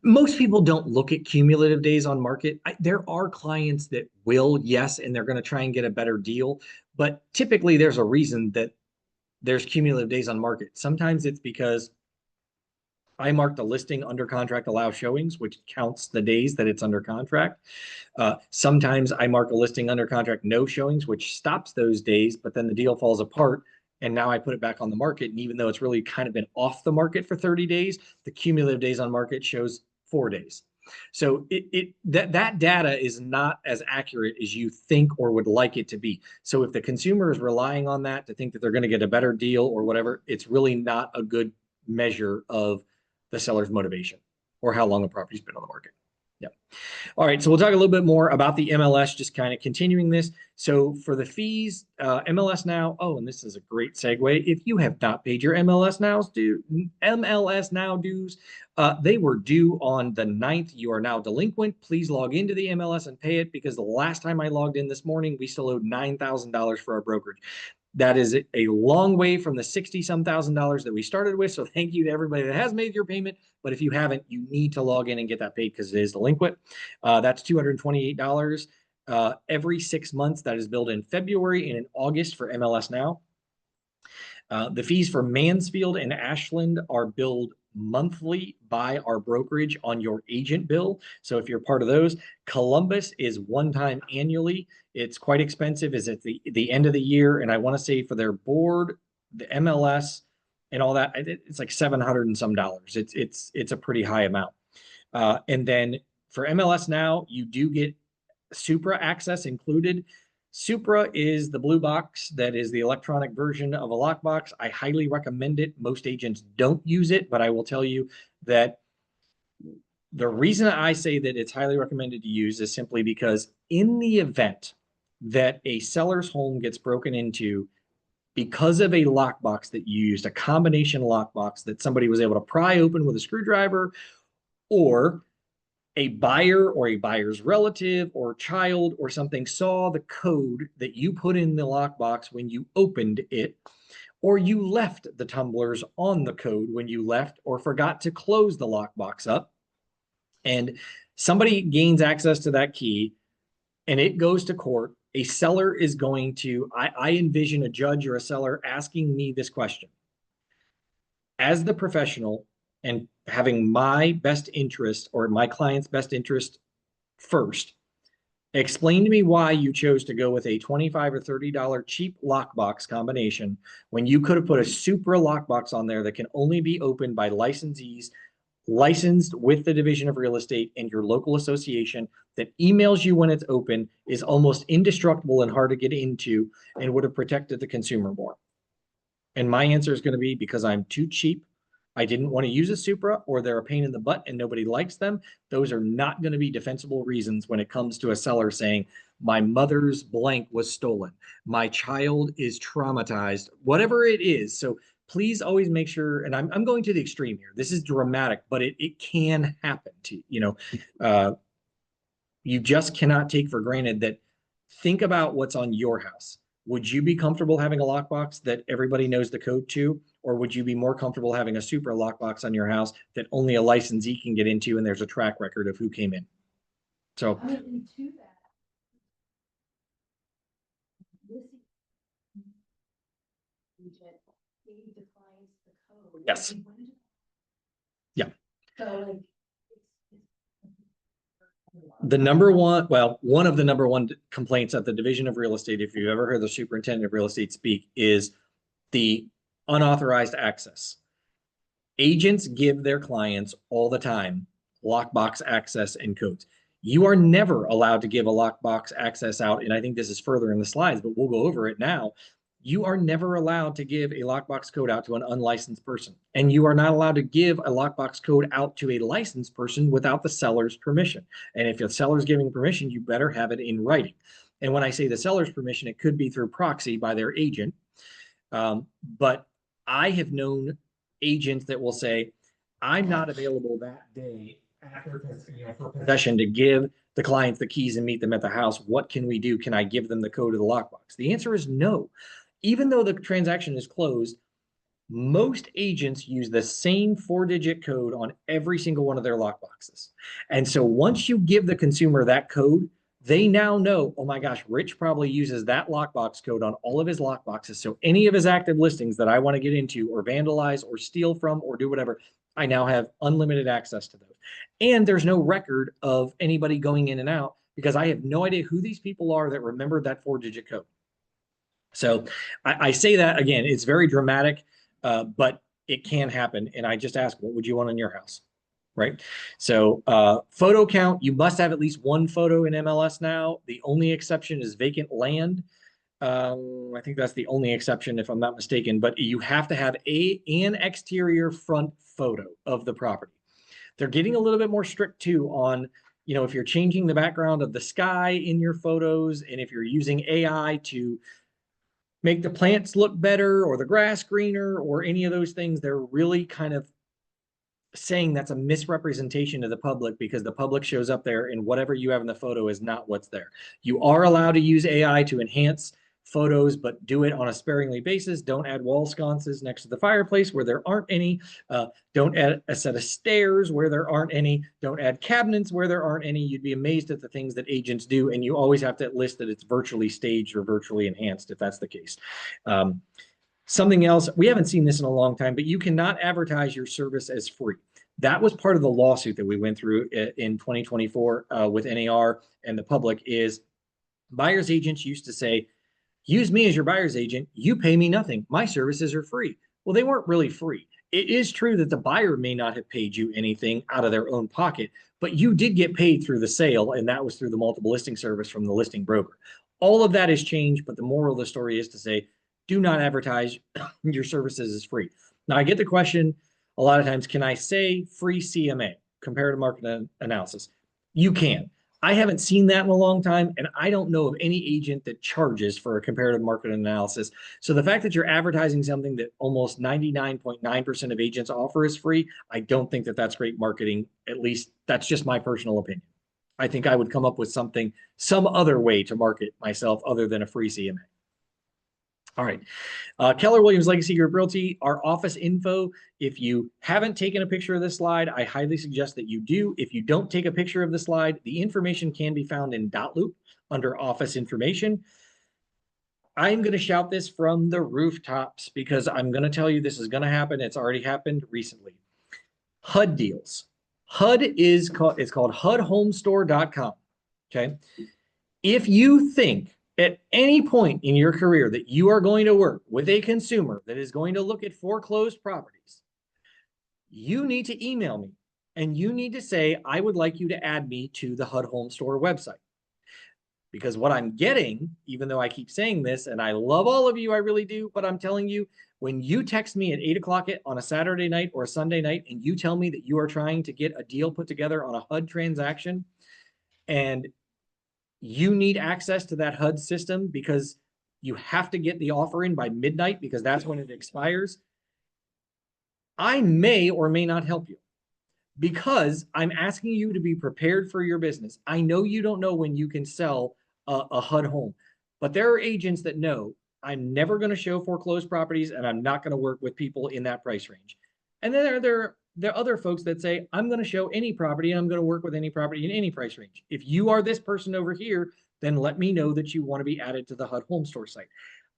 Most people don't look at cumulative days on market. There are clients that will, yes, and they're going to try and get a better deal. But typically there's a reason that there's cumulative days on market. Sometimes it's because I marked the listing under contract allow showings, which counts the days that it's under contract. Sometimes I mark a listing under contract no showings, which stops those days, but then the deal falls apart and now I put it back on the market. And even though it's really kind of been off the market for 30 days, the cumulative days on market shows 4 days. So that data is not as accurate as you think or would like it to be. So if the consumer is relying on that to think that they're going to get a better deal or whatever, it's really not a good measure of the seller's motivation or how long the property's been on the market. Yeah. All right, so we'll talk a little bit more about the MLS, just kind of continuing this. So for the fees, MLS Now, oh, and this is a great segue. If you have not paid your MLS Now dues, they were due on the 9th. You are now delinquent. Please log into the MLS and pay it, because the last time I logged in this morning, we still owed $9,000 for our brokerage. That is a long way from the 60-some thousand dollars that we started with. So thank you to everybody that has made your payment. But if you haven't, you need to log in and get that paid, because it is delinquent. That's $228 every 6 months. That is billed in February and in August for MLS Now. The fees for Mansfield and Ashland are billed monthly by our brokerage on your agent bill. So if you're part of those, Columbus is one time annually. It's quite expensive, is at the end of the year. And I want to say for their board, the MLS and all that, it's like 700 and some dollars. It's a pretty high amount. And then for MLS Now, you do get Supra access included. Supra is the blue box that is the electronic version of a lockbox. I highly recommend it. Most agents don't use it, but I will tell you that the reason I say that it's highly recommended to use is simply because in the event that a seller's home gets broken into because of a lockbox that you used, a combination lockbox that somebody was able to pry open with a screwdriver, or a buyer or a buyer's relative or child or something saw the code that you put in the lockbox when you opened it, or you left the tumblers on the code when you left, or forgot to close the lockbox up, and somebody gains access to that key and it goes to court, a seller is going to, I envision a judge or a seller asking me this question. As the professional and having my best interest or my client's best interest first, explain to me why you chose to go with a $25 or $30 cheap lockbox combination when you could have put a Supra lockbox on there that can only be opened by licensees licensed with the Division of Real Estate and your local association, that emails you when it's open, is almost indestructible and hard to get into, and would have protected the consumer more. And my answer is going to be because I'm too cheap. I didn't want to use a Supra, or they're a pain in the butt and nobody likes them. Those are not going to be defensible reasons when it comes to a seller saying, my mother's blank was stolen, my child is traumatized, whatever it is. So please always make sure, and I'm going to the extreme here. This is dramatic, but it can happen to you. You just cannot take for granted that. Think about what's on your house. Would you be comfortable having a lockbox that everybody knows the code to, or would you be more comfortable having a Supra lockbox on your house that only a licensee can get into and there's a track record of who came in? So, I mean, and to that, this agent gave the clients the code. Yes. and when to- Yeah. So like, the number one, well, one of the number one complaints at the Division of Real Estate, if you've ever heard the superintendent of real estate speak, is the unauthorized access. Agents give their clients all the time lockbox access and codes. You are never allowed to give a lockbox access out, and I think this is further in the slides, but we'll go over it now. You are never allowed to give a lockbox code out to an unlicensed person, and you are not allowed to give a lockbox code out to a licensed person without the seller's permission. And if the seller's giving permission, you better have it in writing. And when I say the seller's permission, it could be through proxy by their agent. But I have known agents that will say, I'm not available that day after for possession to give the clients the keys and meet them at the house. What can we do? Can I give them the code of the lockbox? The answer is no. Even though the transaction is closed, most agents use the same 4-digit code on every single one of their lockboxes. And so once you give the consumer that code, they now know, oh my gosh, Rich probably uses that lockbox code on all of his lockboxes. So any of his active listings that I want to get into or vandalize or steal from or do whatever, I now have unlimited access to those. And there's no record of anybody going in and out, because I have no idea who these people are that remembered that 4-digit code. So I say that again, it's very dramatic, but it can happen. And I just ask, what would you want in your house? Right. So photo count, you must have at least one photo in MLS now. The only exception is vacant land. I think that's the only exception, if I'm not mistaken, but you have to have an exterior front photo of the property. They're getting a little bit more strict too on you know, if you're changing the background of the sky in your photos, and if you're using AI to make the plants look better or the grass greener or any of those things, they're really kind of saying that's a misrepresentation to the public, because the public shows up there and whatever you have in the photo is not what's there. You are allowed to use AI to enhance photos, but do it on a sparingly basis. Don't add wall sconces next to the fireplace where there aren't any. Don't add a set of stairs where there aren't any. Don't add cabinets where there aren't any. You'd be amazed at the things that agents do, and you always have to list that it's virtually staged or virtually enhanced if that's the case. Something else, we haven't seen this in a long time, but you cannot advertise your service as free. That was part of the lawsuit that we went through in 2024 with NAR and the public. Is buyer's agents used to say, use me as your buyer's agent, you pay me nothing, my services are free. Well, they weren't really free. It is true that the buyer may not have paid you anything out of their own pocket, but you did get paid through the sale, and that was through the multiple listing service from the listing broker. All of that has changed, but the moral of the story is to say, do not advertise your services as free. Now, I get the question a lot of times, can I say free CMA, comparative market analysis? You can. I haven't seen that in a long time, and I don't know of any agent that charges for a comparative market analysis. So the fact that you're advertising something that almost 99.9% of agents offer is free, I don't think that that's great marketing. At least that's just my personal opinion. I think I would come up with something, some other way to market myself other than a free CMA. All right. Keller Williams Legacy Group Realty, our office info. If you haven't taken a picture of this slide, I highly suggest that you do. If you don't take a picture of the slide, the information can be found in Dotloop under office information. I'm going to shout this from the rooftops because I'm going to tell you this is going to happen. It's already happened recently. HUD deals. HUD is called, it's called HUDHomestore.com. Okay. If you think at any point in your career that you are going to work with a consumer that is going to look at foreclosed properties, you need to email me and you need to say, I would like you to add me to the HUD Home Store website. Because what I'm getting, even though I keep saying this, and I love all of you, I really do, but I'm telling you, when you text me at 8 o'clock on a Saturday night or a Sunday night, and you tell me that you are trying to get a deal put together on a HUD transaction, and you need access to that HUD system because you have to get the offer in by midnight because that's when it expires, I may or may not help you because I'm asking you to be prepared for your business. I know you don't know when you can sell a HUD home, but there are agents that know I'm never going to show foreclosed properties and I'm not going to work with people in that price range. And then there are other folks that say, I'm going to show any property and I'm going to work with any property in any price range. If you are this person over here, then let me know that you want to be added to the HUD Home Store site.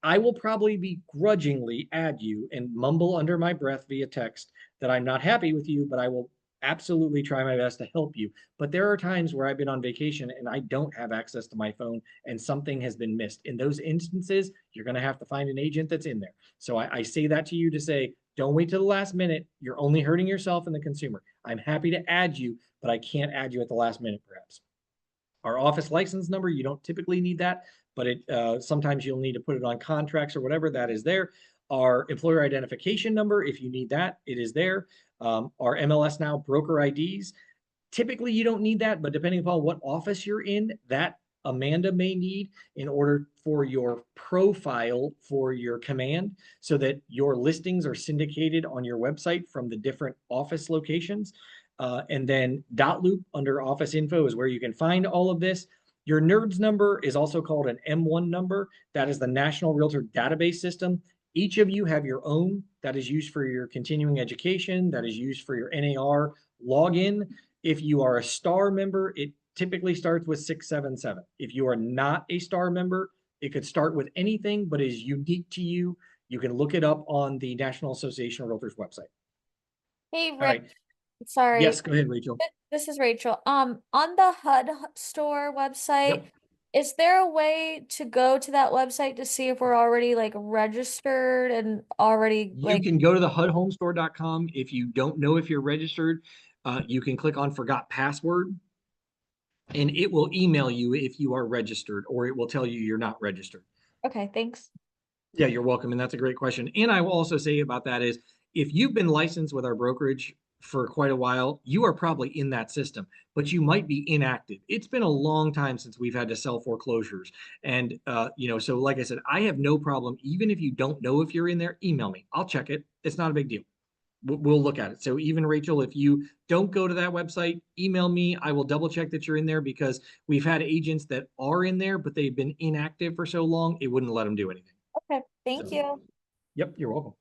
I will probably begrudgingly add you and mumble under my breath via text that I'm not happy with you, but I will absolutely try my best to help you. But there are times where I've been on vacation and I don't have access to my phone and something has been missed. In those instances, you're going to have to find an agent that's in there. So I say that to you to say, don't wait till the last minute. You're only hurting yourself and the consumer. I'm happy to add you, but I can't add you at the last minute, perhaps. Our office license number, you don't typically need that, but sometimes you'll need to put it on contracts or whatever, that is there. Our employer identification number, if you need that, it is there. Our MLS Now broker IDs, typically you don't need that, but depending upon what office you're in, that Amanda may need in order for your profile for your command so that your listings are syndicated on your website from the different office locations. And then Dotloop under office info is where you can find all of this. Your NERDS number is also called an M1 number. That is the National Realtor Database System. Each of you have your own that is used for your continuing education, that is used for your NAR login. If you are a STAR member, it typically starts with 677. If you are not a STAR member, it could start with anything, but is unique to you. You can look it up on the National Association of Realtors website. Hey, All Rick. right. Sorry. Yes, go ahead, Rachel. This is Rachel. On the HUD store website, Yep. is there a way to go to that website to see if we're already like registered and already You can go to the HUDHomestore.com. If you don't know if you're registered, you can click on Forgot Password, and it will email you if you are registered, or it will tell you you're not registered. Okay, thanks. Yeah, you're welcome. And that's a great question. And I will also say about that is if you've been licensed with our brokerage for quite a while, you are probably in that system, but you might be inactive. It's been a long time since we've had to sell foreclosures. And, so like I said, I have no problem. Even if you don't know if you're in there, email me. I'll check it. It's not a big deal. We'll look at it. So even Rachel, if you don't go to that website, email me. I will double check that you're in there because we've had agents that are in there, but they've been inactive for so long, it wouldn't let them do anything. Okay, thank you. Yep, you're welcome.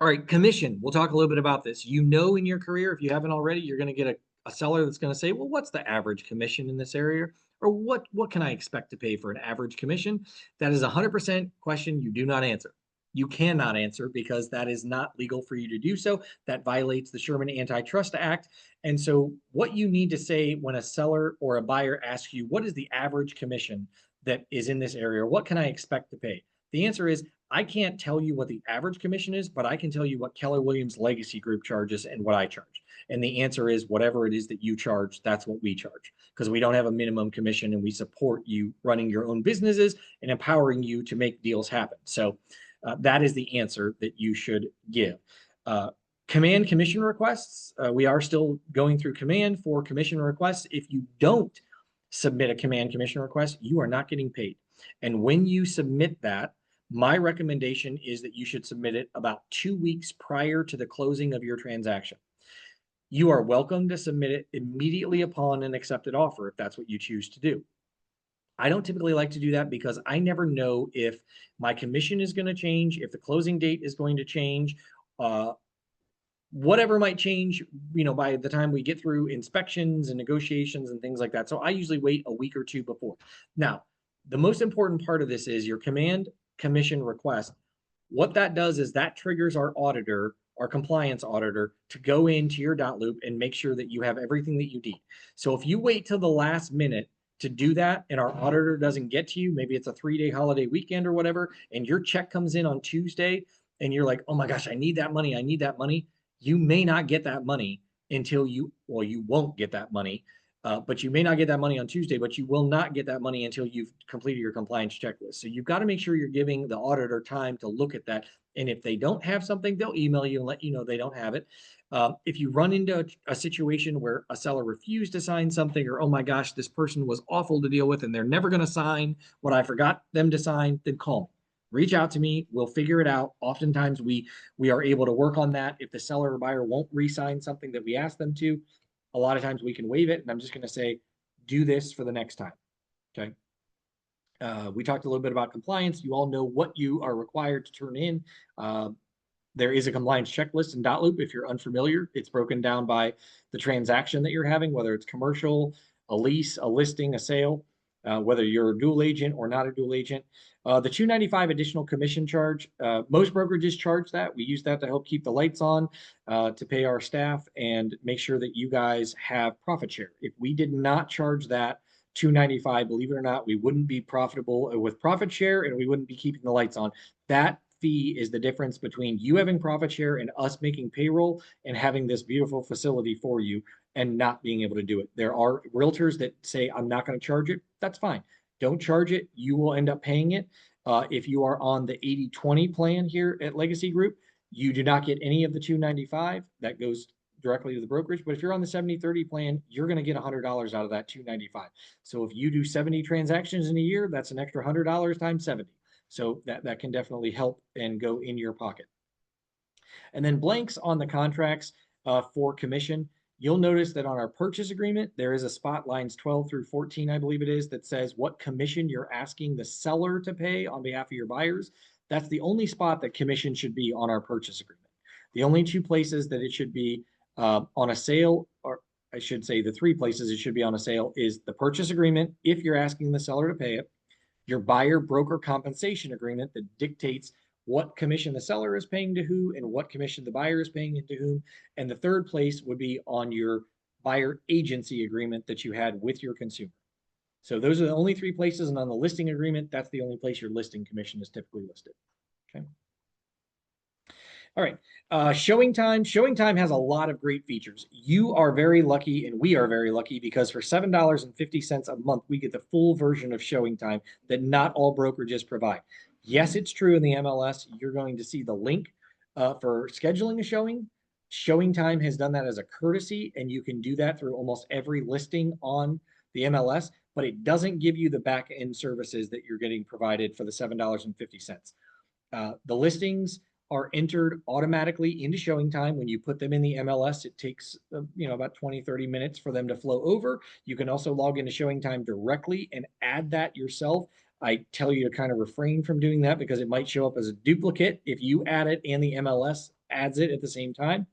All right, commission. We'll talk a little bit about this. You know, in your career, if you haven't already, you're going to get a seller that's going to say, well, what's the average commission in this area? Or what can I expect to pay for an average commission? That is a 100% question you do not answer. You cannot answer because that is not legal for you to do so. That violates the Sherman Antitrust Act. And so what you need to say when a seller or a buyer asks you, what is the average commission that is in this area? Or what can I expect to pay? The answer is, I can't tell you what the average commission is, but I can tell you what Keller Williams Legacy Group charges and what I charge. And the answer is whatever it is that you charge, that's what we charge, because we don't have a minimum commission and we support you running your own businesses and empowering you to make deals happen. So that is the answer that you should give. Command commission requests. We are still going through command for commission requests. If you don't submit a command commission request, you are not getting paid. And when you submit that, my recommendation is that you should submit it about 2 weeks prior to the closing of your transaction. You are welcome to submit it immediately upon an accepted offer if that's what you choose to do. I don't typically like to do that because I never know if my commission is going to change, if the closing date is going to change, whatever might change, by the time we get through inspections and negotiations and things like that. So I usually wait a week or two before. Now, the most important part of this is your command commission request. What that does is that triggers our auditor, our compliance auditor, to go into your dot loop and make sure that you have everything that you need. So if you wait till the last minute to do that and our auditor doesn't get to you, maybe it's a 3-day holiday weekend or whatever, and your check comes in on Tuesday and you're like, oh my gosh, I need that money. You may not get that money until you won't get that money. But you may not get that money on Tuesday, but you will not get that money until you've completed your compliance checklist. So you've got to make sure you're giving the auditor time to look at that. And if they don't have something, they'll email you and let you know they don't have it. If you run into a situation where a seller refused to sign something, or, oh my gosh, this person was awful to deal with and they're never going to sign what I forgot them to sign, then call me. Reach out to me. We'll figure it out. Oftentimes we are able to work on that. If the seller or buyer won't re-sign something that we ask them to, a lot of times we can waive it. And I'm just going to say, do this for the next time. Okay. We talked a little bit about compliance. You all know what you are required to turn in. There is a compliance checklist in dotloop. If you're unfamiliar, it's broken down by the transaction that you're having, whether it's commercial, a lease, a listing, a sale, whether you're a dual agent or not a dual agent. The $295 additional commission charge, most brokerages charge that. We use that to help keep the lights on, to pay our staff and make sure that you guys have profit share. If we did not charge that $295, believe it or not, we wouldn't be profitable with profit share and we wouldn't be keeping the lights on. That fee is the difference between you having profit share and us making payroll and having this beautiful facility for you and not being able to do it. There are realtors that say, I'm not going to charge it. That's fine. Don't charge it. You will end up paying it. If you are on the 80/20 plan here at Legacy Group, you do not get any of the $295. That goes directly to the brokerage. But if you're on the 70/30 plan, you're going to get $100 out of that $295. So if you do 70 transactions in a year, that's an extra $100 times 70. So that can definitely help and go in your pocket. And then blanks on the contracts for commission. You'll notice that on our purchase agreement, there is a spot, lines 12 through 14, I believe it is, that says what commission you're asking the seller to pay on behalf of your buyers. That's the only spot that commission should be on our purchase agreement. The only two places that it should be on a sale, or I should say the three places it should be on a sale, is the purchase agreement, if you're asking the seller to pay it, your buyer broker compensation agreement that dictates what commission the seller is paying to who and what commission the buyer is paying to whom. And the third place would be on your buyer agency agreement that you had with your consumer. So those are the only three places. And on the listing agreement, that's the only place your listing commission is typically listed. Okay. All right. Showing time. Showing time has a lot of great features. You are very lucky, and we are very lucky, because for $7.50 a month, we get the full version of showing time that not all brokerages provide. Yes, it's true in the MLS. You're going to see the link for scheduling a showing, Showing Time has done that as a courtesy, and you can do that through almost every listing on the MLS, but it doesn't give you the back end services that you're getting provided for the $7.50. The listings are entered automatically into Showing Time. When you put them in the MLS, it takes about 20-30 minutes for them to flow over. You can also log into Showing Time directly and add that yourself. I tell you to kind of refrain from doing that because it might show up as a duplicate if you add it and the MLS adds it at the same time.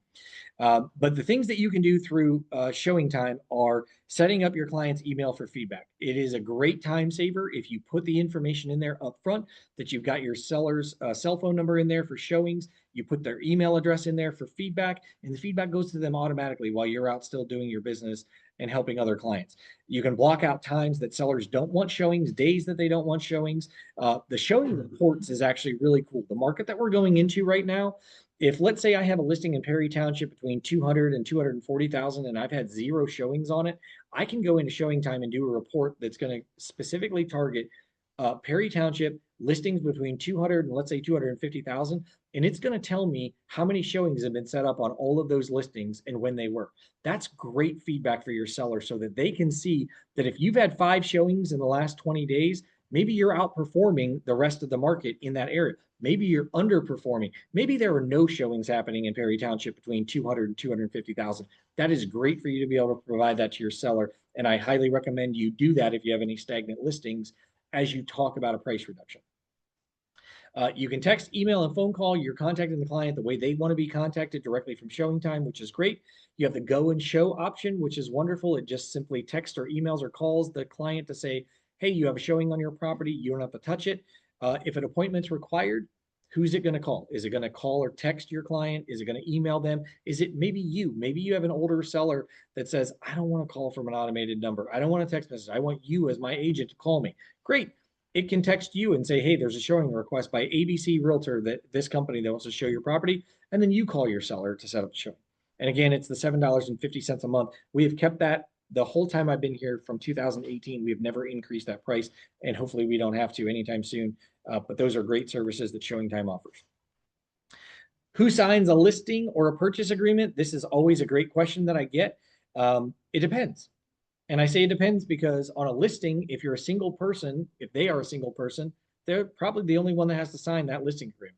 But the things that you can do through Showing Time are setting up your client's email for feedback. It is a great time saver if you put the information in there up front, that you've got your seller's cell phone number in there for showings, you put their email address in there for feedback, and the feedback goes to them automatically while you're out still doing your business and helping other clients. You can block out times that sellers don't want showings, days that they don't want showings. The showing reports is actually really cool. The market that we're going into right now, if let's say I have a listing in Perry Township between 200 and 240,000 and I've had 0 showings on it, I can go into Showing Time and do a report that's going to specifically target Perry Township listings between 200 and let's say 250,000, and it's going to tell me how many showings have been set up on all of those listings and when they were. That's great feedback for your seller so that they can see that if you've had 5 showings in the last 20 days, maybe you're outperforming the rest of the market in that area. Maybe you're underperforming. Maybe there are no showings happening in Perry Township between 200 and 250,000. That is great for you to be able to provide that to your seller. And I highly recommend you do that if you have any stagnant listings as you talk about a price reduction. You can text, email, and phone call. You're contacting the client the way they want to be contacted directly from Showing Time, which is great. You have the go and show option, which is wonderful. It just simply texts or emails or calls the client to say, hey, you have a showing on your property. You don't have to touch it. If an appointment's required, who's it going to call? Is it going to call or text your client? Is it going to email them? Is it maybe you? Maybe you have an older seller that says, I don't want to call from an automated number. I don't want a text message. I want you as my agent to call me. Great. It can text you and say, hey, there's a showing request by ABC Realtor, that this company that wants to show your property. And then you call your seller to set up the showing. And again, it's the $7.50 a month. We have kept that the whole time I've been here from 2018. We have never increased that price, and hopefully we don't have to anytime soon. But those are great services that Showing Time offers. Who signs a listing or a purchase agreement? This is always a great question that I get. It depends. And I say it depends because on a listing, if you're a single person, if they are a single person, they're probably the only one that has to sign that listing agreement.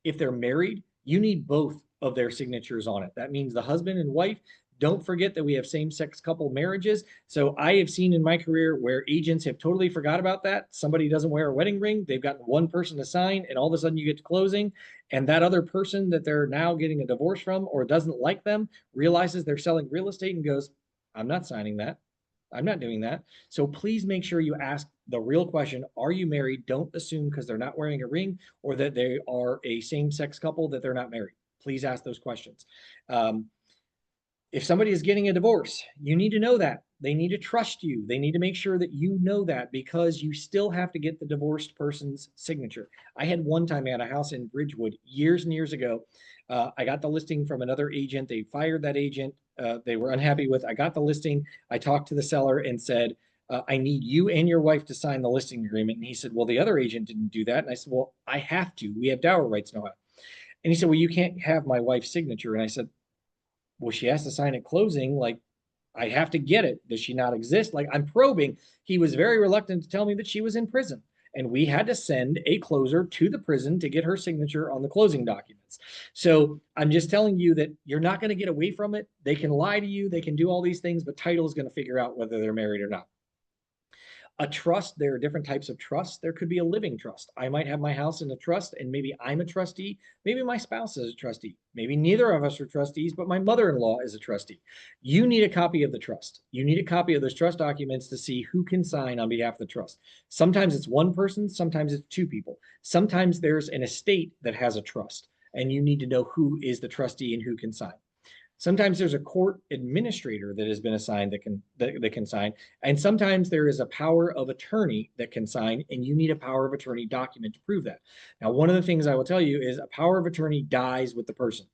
If they're married, you need both of their signatures on it. That means the husband and wife. Don't forget that we have same-sex couple marriages. So I have seen in my career where agents have totally forgot about that. Somebody doesn't wear a wedding ring. They've got one person to sign, and all of a sudden you get to closing, and that other person that they're now getting a divorce from or doesn't like them realizes they're selling real estate and goes, I'm not signing that. I'm not doing that. So please make sure you ask the real question. Are you married? Don't assume because they're not wearing a ring or that they are a same-sex couple that they're not married. Please ask those questions. If somebody is getting a divorce, you need to know that. They need to trust you. They need to make sure that you know that because you still have to get the divorced person's signature. I had one time at a house in Bridgewood years and years ago. I got the listing from another agent. They fired that agent. They were unhappy with. I got the listing. I talked to the seller and said, I need you and your wife to sign the listing agreement. And he said, well, the other agent didn't do that. And I said, well, I have to. We have dowry rights now. And he said, well, you can't have my wife's signature. And I said, well, she has to sign at closing. Like, I have to get it. Does she not exist? Like, I'm probing. He was very reluctant to tell me that she was in prison. And we had to send a closer to the prison to get her signature on the closing documents. So I'm just telling you that you're not going to get away from it. They can lie to you. They can do all these things, but title is going to figure out whether they're married or not. A trust, there are different types of trusts. There could be a living trust. I might have my house in a trust and maybe I'm a trustee. Maybe my spouse is a trustee. Maybe neither of us are trustees, but my mother-in-law is a trustee. You need a copy of the trust. You need a copy of those trust documents to see who can sign on behalf of the trust. Sometimes it's one person, sometimes it's 2 people. Sometimes there's an estate that has a trust and you need to know who is the trustee and who can sign. Sometimes there's a court administrator that has been assigned that can sign. And sometimes there is a power of attorney that can sign, and you need a power of attorney document to prove that. Now, one of the things I will tell you is a power of attorney dies with the person.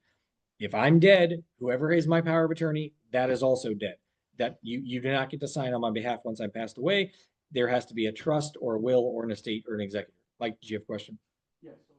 If I'm dead, whoever is my power of attorney, that is also dead. That you do not get to sign on my behalf once I'm passed away. There has to be a trust or a will or an estate or an executor. Mike, did you have a question? Yeah, so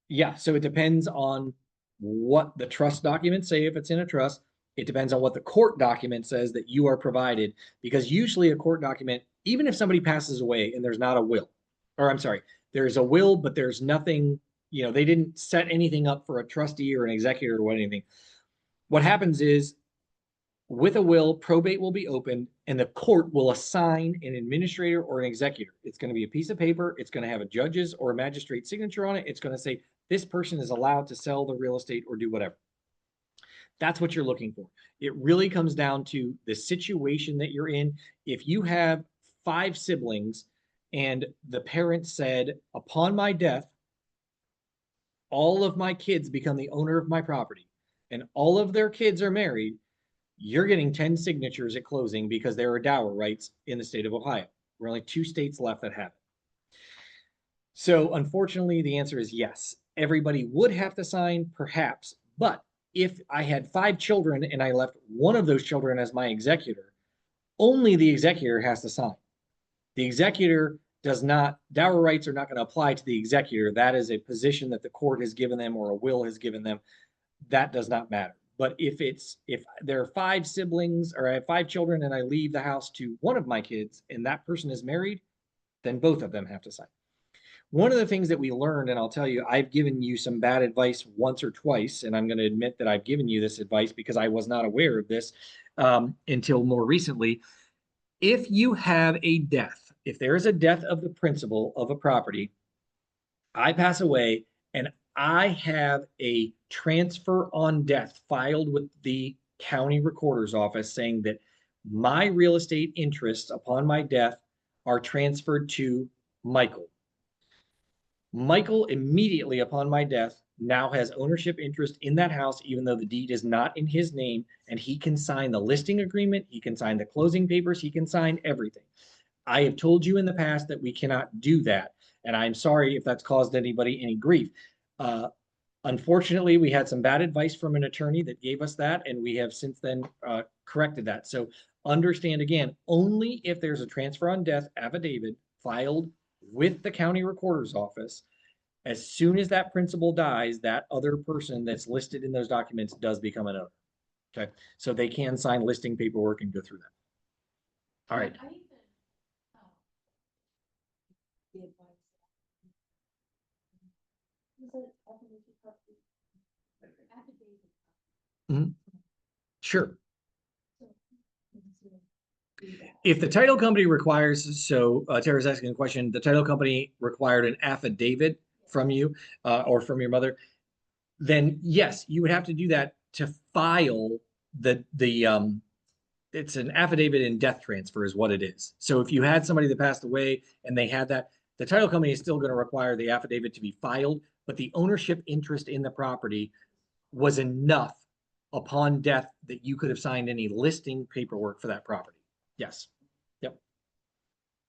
Yeah, so it depends on what the trust documents say if it's in a trust. It depends on what the court document says that you are provided, because usually a court document, even if somebody passes away and there's not a will, or I'm sorry, there's a will, but there's nothing, they didn't set anything up for a trustee or an executor or anything. What happens is with a will, probate will be opened and the court will assign an administrator or an executor. It's going to be a piece of paper. It's going to have a judge's or a magistrate's signature on it. It's going to say this person is allowed to sell the real estate or do whatever. That's what you're looking for. It really comes down to the situation that you're in. If you have 5 siblings and the parent said, upon my death, all of my kids become the owner of my property and all of their kids are married, you're getting 10 signatures at closing because there are dower rights in the state of Ohio. We're only 2 states left that have it. So unfortunately, the answer is yes. Everybody would have to sign, perhaps, but if I had 5 children and I left one of those children as my executor, only the executor has to sign. The executor does not, dower rights are not going to apply to the executor. That is a position that the court has given them or a will has given them. That does not matter. But if there are 5 siblings or I have 5 children and I leave the house to one of my kids and that person is married, then both of them have to sign. One of the things that we learned, and I'll tell you, I've given you some bad advice once or twice, and I'm going to admit that I've given you this advice because I was not aware of this until more recently. If you have a death, if there is a death of the principal of a property, I pass away and I have a transfer on death filed with the county recorder's office saying that my real estate interests upon my death are transferred to Michael. Michael, immediately upon my death, now has ownership interest in that house, even though the deed is not in his name, and he can sign the listing agreement, he can sign the closing papers, he can sign everything. I have told you in the past that we cannot do that, and I'm sorry if that's caused anybody any grief. Unfortunately, we had some bad advice from an attorney that gave us that, and we have since then corrected that. So understand again, only if there's a transfer on death affidavit filed with the county recorder's office, as soon as that principal dies, that other person that's listed in those documents does become an owner. Okay, so they can sign listing paperwork and go through that. All right. I even, the advice. Sure. If the title company requires, so Tara's asking a question, the title company required an affidavit from you or from your mother, then yes, you would have to do that to file it's an affidavit in death transfer is what it is. So if you had somebody that passed away and they had that, the title company is still going to require the affidavit to be filed, but the ownership interest in the property was enough upon death that you could have signed any listing paperwork for that property. Yes. Yep.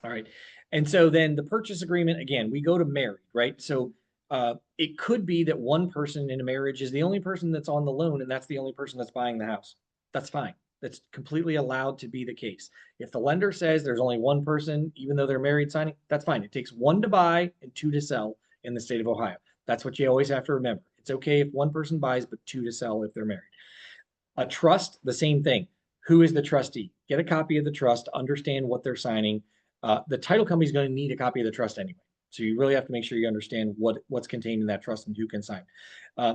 All right. And so then the purchase agreement, again, we go to married, right? So it could be that one person in a marriage is the only person that's on the loan and that's the only person that's buying the house. That's fine. That's completely allowed to be the case. If the lender says there's only one person, even though they're married signing, that's fine. It takes 1 to buy and 2 to sell in the state of Ohio. That's what you always have to remember. It's okay if one person buys, but 2 to sell if they're married. A trust, the same thing. Who is the trustee? Get a copy of the trust, understand what they're signing. The title company is going to need a copy of the trust anyway. So you really have to make sure you understand what's contained in that trust and who can sign.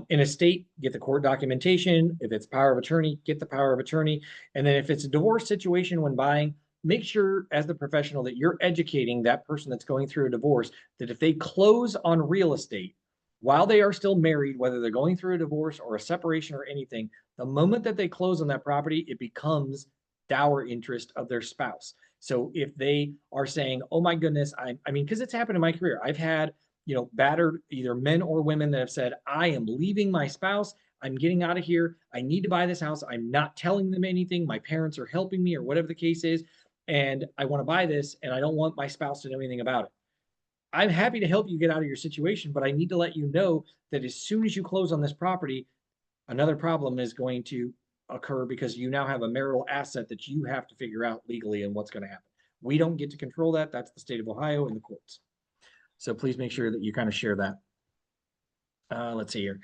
In a state, get the court documentation. If it's power of attorney, get the power of attorney. And then if it's a divorce situation when buying, make sure as the professional that you're educating that person that's going through a divorce, that if they close on real estate while they are still married, whether they're going through a divorce or a separation or anything, the moment that they close on that property, it becomes dower interest of their spouse. So if they are saying, oh my goodness, I mean, because it's happened in my career. I've had, battered either men or women that have said, I am leaving my spouse. I'm getting out of here. I need to buy this house. I'm not telling them anything. My parents are helping me or whatever the case is. And I want to buy this and I don't want my spouse to know anything about it. I'm happy to help you get out of your situation, but I need to let you know that as soon as you close on this property, another problem is going to occur because you now have a marital asset that you have to figure out legally and what's going to happen. We don't get to control that. That's the state of Ohio and the courts. So please make sure that you kind of share that. Let's see here.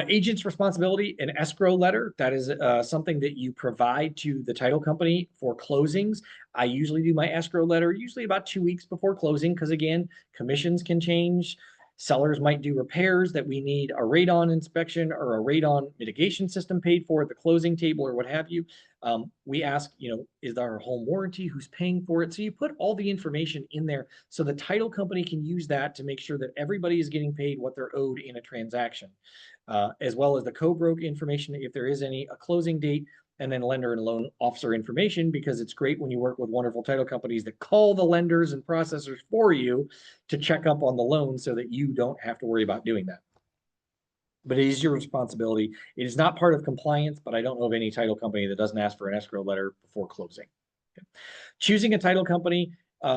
Agent's responsibility, an escrow letter. That is something that you provide to the title company for closings. I usually do my escrow letter usually about 2 weeks before closing because, again, commissions can change. Sellers might do repairs that we need a radon inspection or a radon mitigation system paid for at the closing table or what have you. We ask, is there a home warranty? Who's paying for it? So you put all the information in there so the title company can use that to make sure that everybody is getting paid what they're owed in a transaction, as well as the co-broke information, if there is any, a closing date, and then lender and loan officer information, because it's great when you work with wonderful title companies that call the lenders and processors for you to check up on the loan so that you don't have to worry about doing that. But it is your responsibility. It is not part of compliance, but I don't know of any title company that doesn't ask for an escrow letter before closing. Okay. Choosing a title company,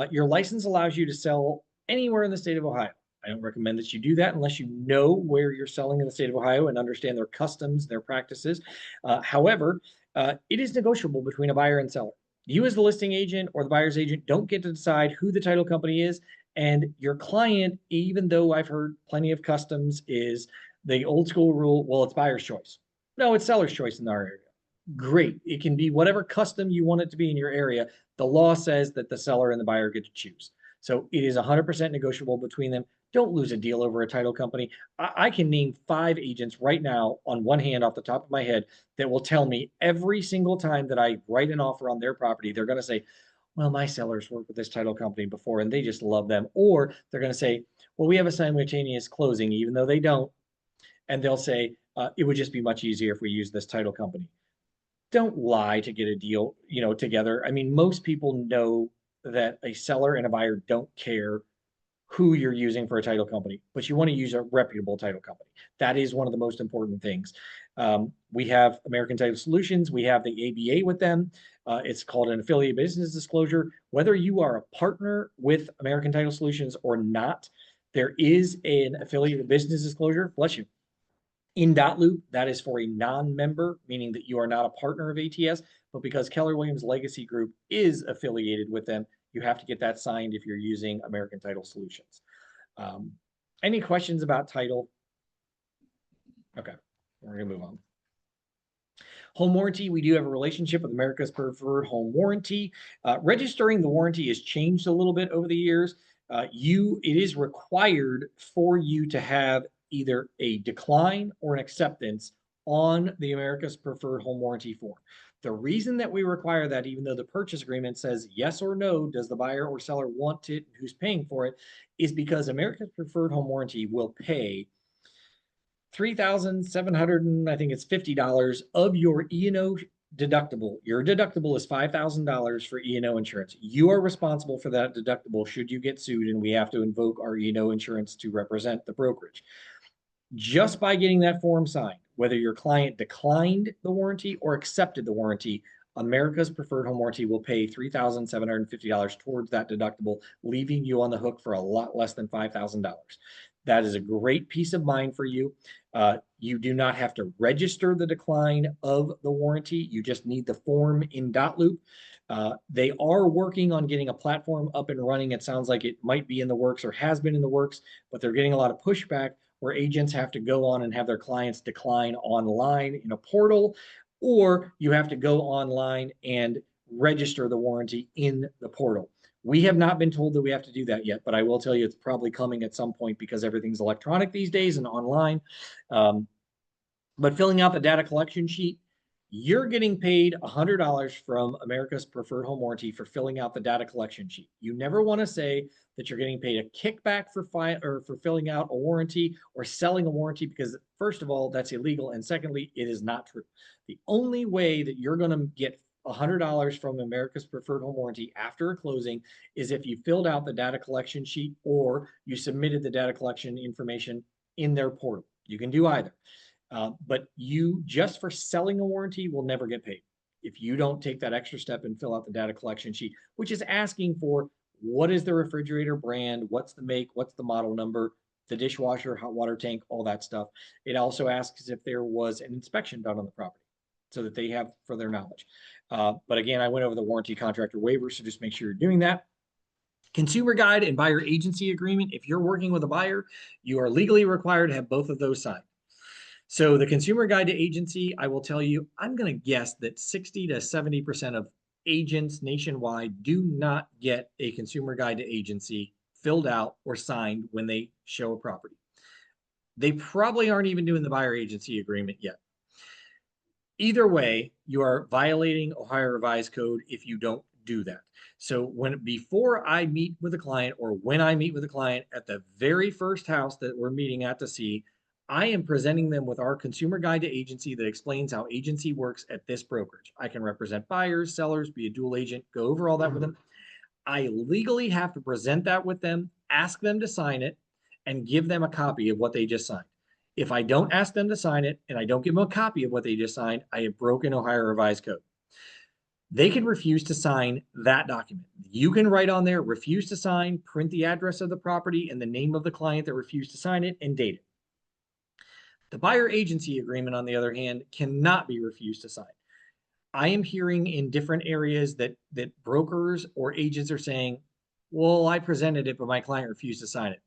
your license allows you to sell anywhere in the state of Ohio. I don't recommend that you do that unless you know where you're selling in the state of Ohio and understand their customs, their practices. However, it is negotiable between a buyer and seller. You as the listing agent or the buyer's agent don't get to decide who the title company is. And your client, even though I've heard plenty of customs, is the old school rule, well, it's buyer's choice. No, it's seller's choice in our area. Great. It can be whatever custom you want it to be in your area. The law says that the seller and the buyer get to choose. So it is 100% negotiable between them. Don't lose a deal over a title company. I can name 5 agents right now on one hand off the top of my head that will tell me every single time that I write an offer on their property, they're going to say, well, my sellers worked with this title company before and they just love them. Or they're going to say, well, we have a simultaneous closing, even though they don't. And they'll say, it would just be much easier if we use this title company. Don't lie to get a deal, together. I mean, most people know that a seller and a buyer don't care who you're using for a title company, but you want to use a reputable title company. That is one of the most important things. We have American Title Solutions. We have the ABA with them. It's called an affiliate business disclosure. Whether you are a partner with American Title Solutions or not, there is an affiliate business disclosure. Bless you. In .loop, that is for a non-member, meaning that you are not a partner of ATS, but because Keller Williams Legacy Group is affiliated with them, you have to get that signed if you're using American Title Solutions. Any questions about title? Okay, we're gonna move on. Home warranty, we do have a relationship with America's Preferred Home Warranty. Registering the warranty has changed a little bit over the years. It is required for you to have either a decline or an acceptance on the America's Preferred Home Warranty form. The reason that we require that, even though the purchase agreement says yes or no, does the buyer or seller want it, who's paying for it, is because America's Preferred Home Warranty will pay $3,700, I think it's $50 of your E&O deductible. Your deductible is $5,000 for E&O insurance. You are responsible for that deductible should you get sued, and we have to invoke our E&O insurance to represent the brokerage. Just by getting that form signed, whether your client declined the warranty or accepted the warranty, America's Preferred Home Warranty will pay $3,750 towards that deductible, leaving you on the hook for a lot less than $5,000. That is a great peace of mind for you. You do not have to register the decline of the warranty. You just need the form in .loop. They are working on getting a platform up and running. It sounds like it might be in the works or has been in the works, but they're getting a lot of pushback where agents have to go on and have their clients decline online in a portal, or you have to go online and register the warranty in the portal. We have not been told that we have to do that yet, but I will tell you it's probably coming at some point because everything's electronic these days and online. But filling out the data collection sheet, you're getting paid $100 from America's Preferred Home Warranty for filling out the data collection sheet. You never want to say that you're getting paid a kickback for filling out a warranty or selling a warranty, because first of all, that's illegal, and secondly, it is not true. The only way that you're going to get $100 from America's Preferred Home Warranty after a closing is if you filled out the data collection sheet or you submitted the data collection information in their portal. You can do either. But you, just for selling a warranty, will never get paid if you don't take that extra step and fill out the data collection sheet, which is asking for what is the refrigerator brand, what's the make, what's the model number, the dishwasher, hot water tank, all that stuff. It also asks if there was an inspection done on the property so that they have for their knowledge. But again, I went over the warranty contractor waiver, so just make sure you're doing that. Consumer guide and buyer agency agreement. If you're working with a buyer, you are legally required to have both of those signed. So the consumer guide to agency, I will tell you, I'm going to guess that 60 to 70% of agents nationwide do not get a consumer guide to agency filled out or signed when they show a property. They probably aren't even doing the buyer agency agreement yet. Either way, you are violating Ohio Revised Code if you don't do that. So before I meet with a client, or when I meet with a client at the very first house that we're meeting at to see, I am presenting them with our consumer guide to agency that explains how agency works at this brokerage. I can represent buyers, sellers, be a dual agent, go over all that with them. I legally have to present that with them, ask them to sign it, and give them a copy of what they just signed. If I don't ask them to sign it and I don't give them a copy of what they just signed, I have broken Ohio Revised Code. They can refuse to sign that document. You can write on there, refuse to sign, print the address of the property and the name of the client that refused to sign it, and date it. The buyer agency agreement, on the other hand, cannot be refused to sign. I am hearing in different areas that brokers or agents are saying, well, I presented it, but my client refused to sign it.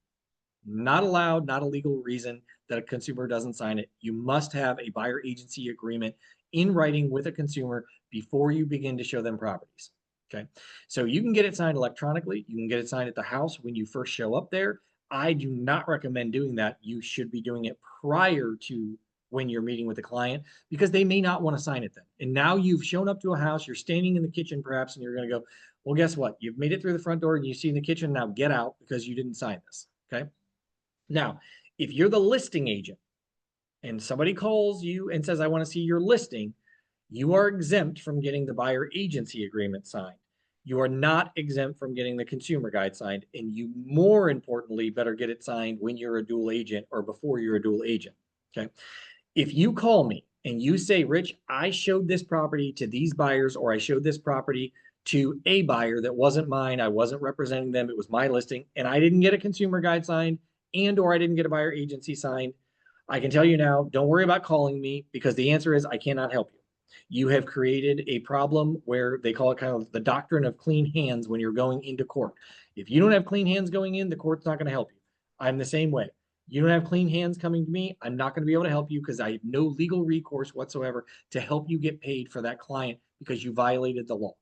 Not allowed, not a legal reason that a consumer doesn't sign it. You must have a buyer agency agreement in writing with a consumer before you begin to show them properties. Okay. So you can get it signed electronically. You can get it signed at the house when you first show up there. I do not recommend doing that. You should be doing it prior to when you're meeting with the client, because they may not want to sign it then. And now you've shown up to a house, you're standing in the kitchen perhaps, and you're going to go, well, guess what? You've made it through the front door and you see in the kitchen, now get out because you didn't sign this. Okay. Now, if you're the listing agent and somebody calls you and says, I want to see your listing, you are exempt from getting the buyer agency agreement signed. You are not exempt from getting the consumer guide signed. And you, more importantly, better get it signed when you're a dual agent or before you're a dual agent. Okay. If you call me and you say, Rich, I showed this property to these buyers, or I showed this property to a buyer that wasn't mine, I wasn't representing them, it was my listing, and I didn't get a consumer guide signed, and or I didn't get a buyer agency signed, I can tell you now, don't worry about calling me, because the answer is I cannot help you. You have created a problem where they call it kind of the doctrine of clean hands when you're going into court. If you don't have clean hands going in, the court's not going to help you. I'm the same way. You don't have clean hands coming to me, I'm not going to be able to help you, because I have no legal recourse whatsoever to help you get paid for that client because you violated the law.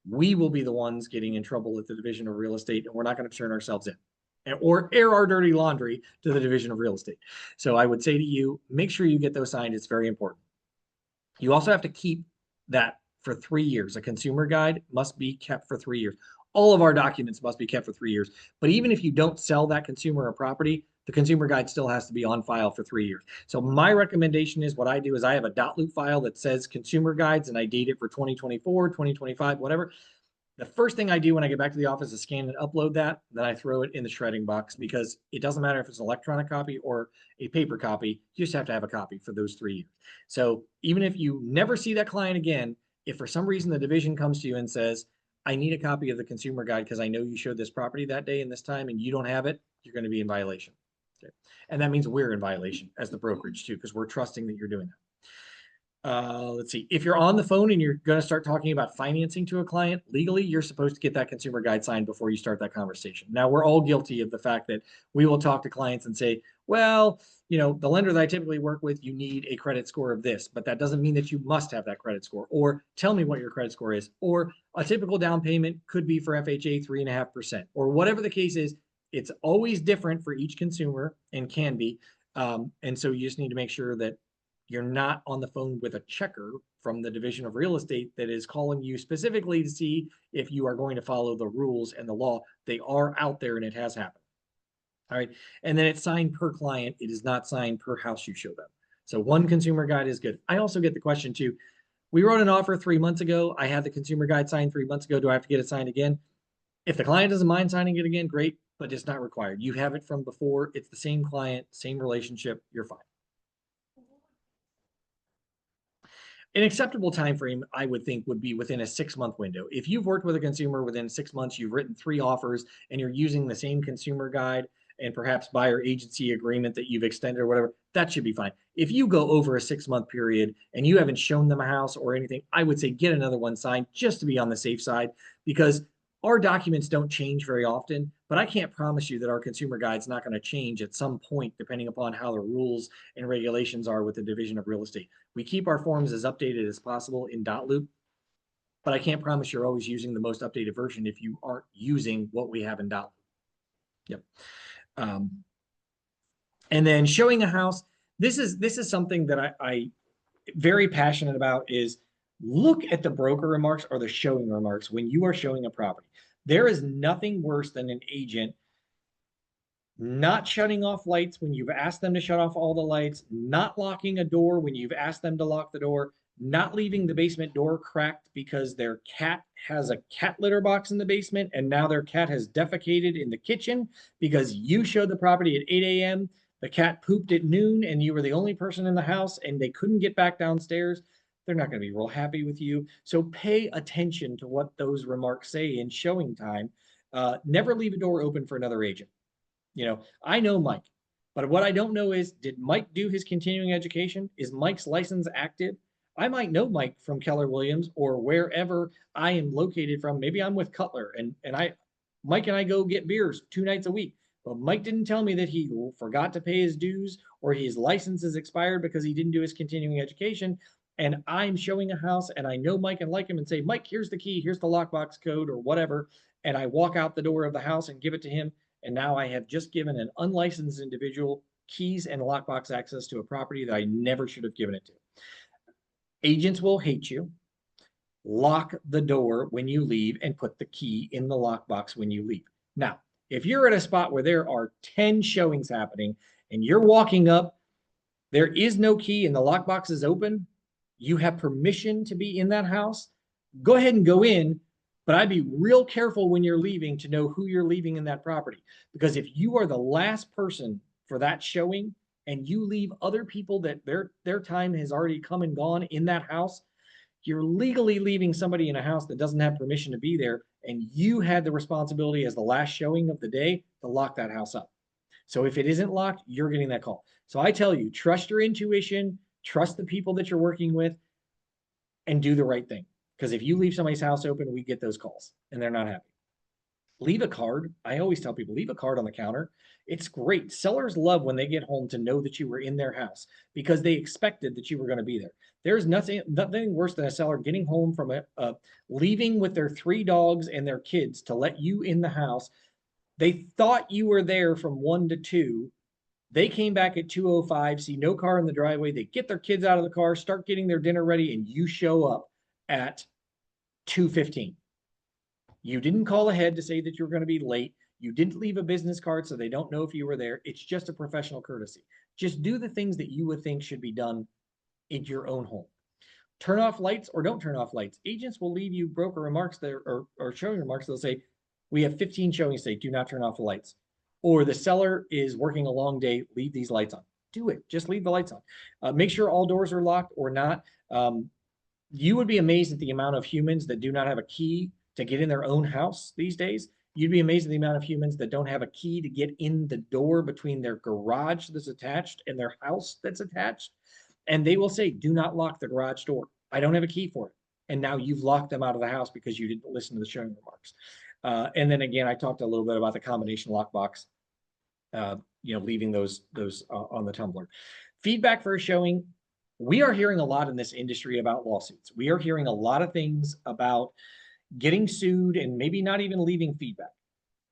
We will be the ones getting in trouble at the Division of Real Estate, and we're not going to turn ourselves in or air our dirty laundry to the Division of Real Estate. So I would say to you, make sure you get those signed. It's very important. You also have to keep that for 3 years. A consumer guide must be kept for 3 years. All of our documents must be kept for 3 years. But even if you don't sell that consumer a property, the consumer guide still has to be on file for 3 years. So my recommendation is, what I do is I have a .loop file that says consumer guides, and I date it for 2024, 2025, whatever. The first thing I do when I get back to the office is scan and upload that. Then I throw it in the shredding box, because it doesn't matter if it's an electronic copy or a paper copy. You just have to have a copy for those 3 years. So even if you never see that client again, if for some reason the division comes to you and says, I need a copy of the consumer guide because I know you showed this property that day and this time and you don't have it, you're going to be in violation. Okay. And that means we're in violation as the brokerage too, because we're trusting that you're doing that. Let's see. If you're on the phone and you're going to start talking about financing to a client, legally, you're supposed to get that consumer guide signed before you start that conversation. Now, we're all guilty of the fact that we will talk to clients and say, well, you know, the lender that I typically work with, you need a credit score of this, but that doesn't mean that you must have that credit score, or tell me what your credit score is, or a typical down payment could be for FHA 3.5%, or whatever the case is. It's always different for each consumer and can be. And so you just need to make sure that you're not on the phone with a checker from the Division of Real Estate that is calling you specifically to see if you are going to follow the rules and the law. They are out there and it has happened. All right. And then it's signed per client. It is not signed per house you show them. So one consumer guide is good. I also get the question too. We wrote an offer 3 months ago. I had the consumer guide signed 3 months ago. Do I have to get it signed again? If the client doesn't mind signing it again, great, but it's not required. You have it from before. It's the same client, same relationship. You're fine. An acceptable time frame, I would think, would be within a 6-month window. If you've worked with a consumer within 6 months, you've written 3 offers, and you're using the same consumer guide and perhaps buyer agency agreement that you've extended or whatever, that should be fine. If you go over a 6-month period and you haven't shown them a house or anything, I would say get another one signed just to be on the safe side, because Our documents don't change very often, but I can't promise you that our consumer guide's not going to change at some point, depending upon how the rules and regulations are with the Division of Real Estate. We keep our forms as updated as possible in .loop, but I can't promise you're always using the most updated version if you aren't using what we have in .loop. Yep. And then showing a house. This is something that I very passionate about is look at the broker remarks or the showing remarks when you are showing a property. There is nothing worse than an agent not shutting off lights when you've asked them to shut off all the lights, not locking a door when you've asked them to lock the door, not leaving the basement door cracked because their cat has a cat litter box in the basement and now their cat has defecated in the kitchen because you showed the property at 8 a.m. The cat pooped at noon and you were the only person in the house and they couldn't get back downstairs. They're not going to be real happy with you. So pay attention to what those remarks say in showing time. Never leave a door open for another agent. You know, I know Mike, but what I don't know is, did Mike do his continuing education? Is Mike's license active? I might know Mike from Keller Williams or wherever I am located from. Maybe I'm with Cutler and Mike and I go get beers 2 nights a week. But Mike didn't tell me that he forgot to pay his dues or his license is expired because he didn't do his continuing education. And I'm showing a house and I know Mike and like him and say, Mike, here's the key, here's the lockbox code or whatever. And I walk out the door of the house and give it to him. And now I have just given an unlicensed individual keys and lockbox access to a property that I never should have given it to. Agents will hate you. Lock the door when you leave and put the key in the lockbox when you leave. Now, if you're at a spot where there are 10 showings happening and you're walking up, there is no key and the lockbox is open, you have permission to be in that house, go ahead and go in. But I'd be real careful when you're leaving to know who you're leaving in that property. Because if you are the last person for that showing and you leave other people that their time has already come and gone in that house, you're legally leaving somebody in a house that doesn't have permission to be there. And you had the responsibility as the last showing of the day to lock that house up. So if it isn't locked, you're getting that call. So I tell you, trust your intuition, trust the people that you're working with, and do the right thing. Because if you leave somebody's house open, we get those calls and they're not happy. Leave a card. I always tell people, leave a card on the counter. It's great. Sellers love when they get home to know that you were in their house because they expected that you were going to be there. There's nothing worse than a seller getting home from leaving with their 3 dogs and their kids to let you in the house. They thought you were there from 1 to 2. They came back at 2:05, see no car in the driveway. They get their kids out of the car, start getting their dinner ready, and you show up at 2:15. You didn't call ahead to say that you were going to be late. You didn't leave a business card so they don't know if you were there. It's just a professional courtesy. Just do the things that you would think should be done in your own home. Turn off lights or don't turn off lights. Agents will leave you broker remarks there or showing remarks. They'll say, we have 15 showings today. Do not turn off the lights. Or the seller is working a long day. Leave these lights on. Do it. Just leave the lights on. Make sure all doors are locked or not. You would be amazed at the amount of humans that do not have a key to get in their own house these days. You'd be amazed at the amount of humans that don't have a key to get in the door between their garage that's attached and their house that's attached. And they will say, do not lock the garage door. I don't have a key for it. And now you've locked them out of the house because you didn't listen to the showing remarks. And then again, I talked a little bit about the combination lockbox, leaving those on the tumbler. Feedback for a showing. We are hearing a lot in this industry about lawsuits. We are hearing a lot of things about getting sued and maybe not even leaving feedback.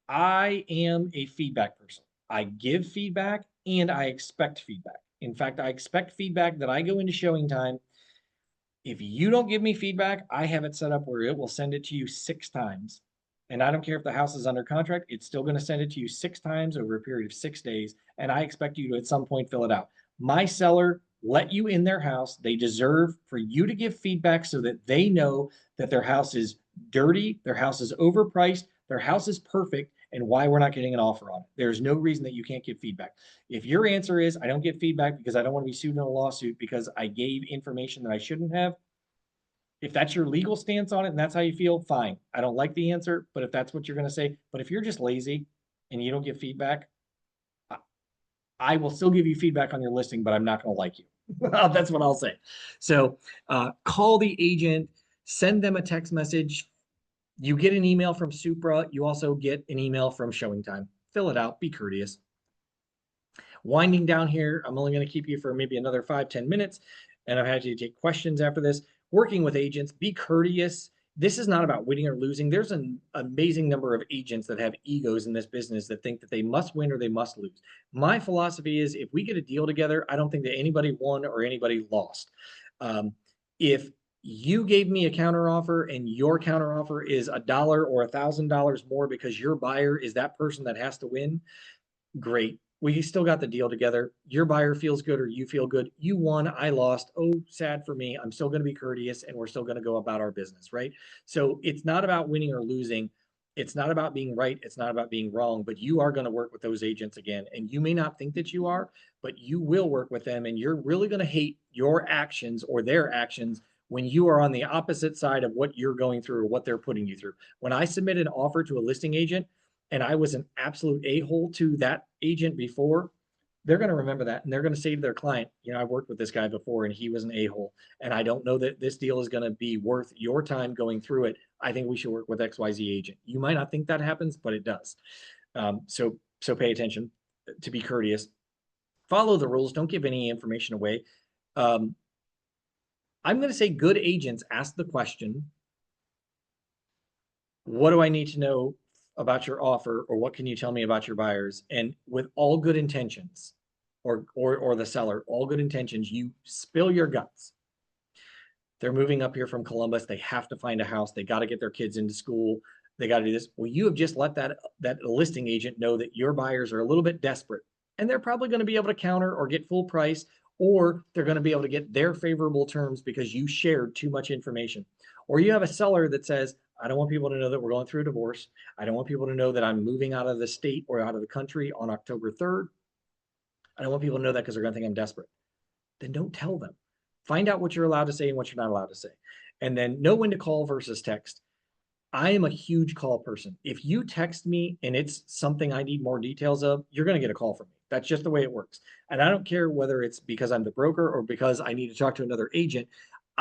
I am a feedback person. I give feedback and I expect feedback. In fact, I expect feedback that I go into showing time. If you don't give me feedback, I have it set up where it will send it to you 6 times. And I don't care if the house is under contract, it's still going to send it to you 6 times over a period of 6 days. And I expect you to at some point fill it out. My seller let you in their house. They deserve for you to give feedback so that they know that their house is dirty, their house is overpriced, their house is perfect, and why we're not getting an offer on it. There's no reason that you can't give feedback. If your answer is, I don't get feedback because I don't want to be sued in a lawsuit because I gave information that I shouldn't have, if that's your legal stance on it and that's how you feel, fine. I don't like the answer, but if that's what you're going to say, but if you're just lazy and you don't give feedback, I will still give you feedback on your listing, but I'm not going to like you. That's what I'll say. So call the agent, send them a text message, You get an email from Supra. You also get an email from Showing Time. Fill it out. Be courteous. Winding down here, I'm only going to keep you for maybe another 5-10 minutes, and I've had you take questions after this. Working with agents, be courteous. This is not about winning or losing. There's an amazing number of agents that have egos in this business that think that they must win or they must lose. My philosophy is if we get a deal together, I don't think that anybody won or anybody lost. If you gave me a counteroffer and your counteroffer is $1 or $1,000 more because your buyer is that person that has to win, great. We still got the deal together. Your buyer feels good or you feel good. You won, I lost. Oh, sad for me. I'm still going to be courteous and we're still going to go about our business, right? So it's not about winning or losing. It's not about being right. It's not about being wrong, but you are going to work with those agents again. And you may not think that you are, but you will work with them and you're really going to hate your actions or their actions when you are on the opposite side of what you're going through or what they're putting you through. When I submit an offer to a listing agent, and I was an absolute a-hole to that agent before, they're going to remember that and they're going to say to their client, you know, I worked with this guy before and he was an a-hole. And I don't know that this deal is going to be worth your time going through it. I think we should work with XYZ agent. You might not think that happens, but it does. So pay attention to be courteous. Follow the rules. Don't give any information away. I'm going to say good agents ask the question, what do I need to know about your offer, or what can you tell me about your buyers? And with all good intentions, or the seller, all good intentions, you spill your guts. They're moving up here from Columbus. They have to find a house. They got to get their kids into school. They got to do this. Well, you have just let that listing agent know that your buyers are a little bit desperate, and they're probably going to be able to counter or get full price, or they're going to be able to get their favorable terms because you shared too much information. Or you have a seller that says, I don't want people to know that we're going through a divorce. I don't want people to know that I'm moving out of the state or out of the country on October 3rd. I don't want people to know that because they're going to think I'm desperate. Then don't tell them. Find out what you're allowed to say and what you're not allowed to say. And then know when to call versus text. I am a huge call person. If you text me and it's something I need more details of, you're going to get a call from me. That's just the way it works. And I don't care whether it's because I'm the broker or because I need to talk to another agent.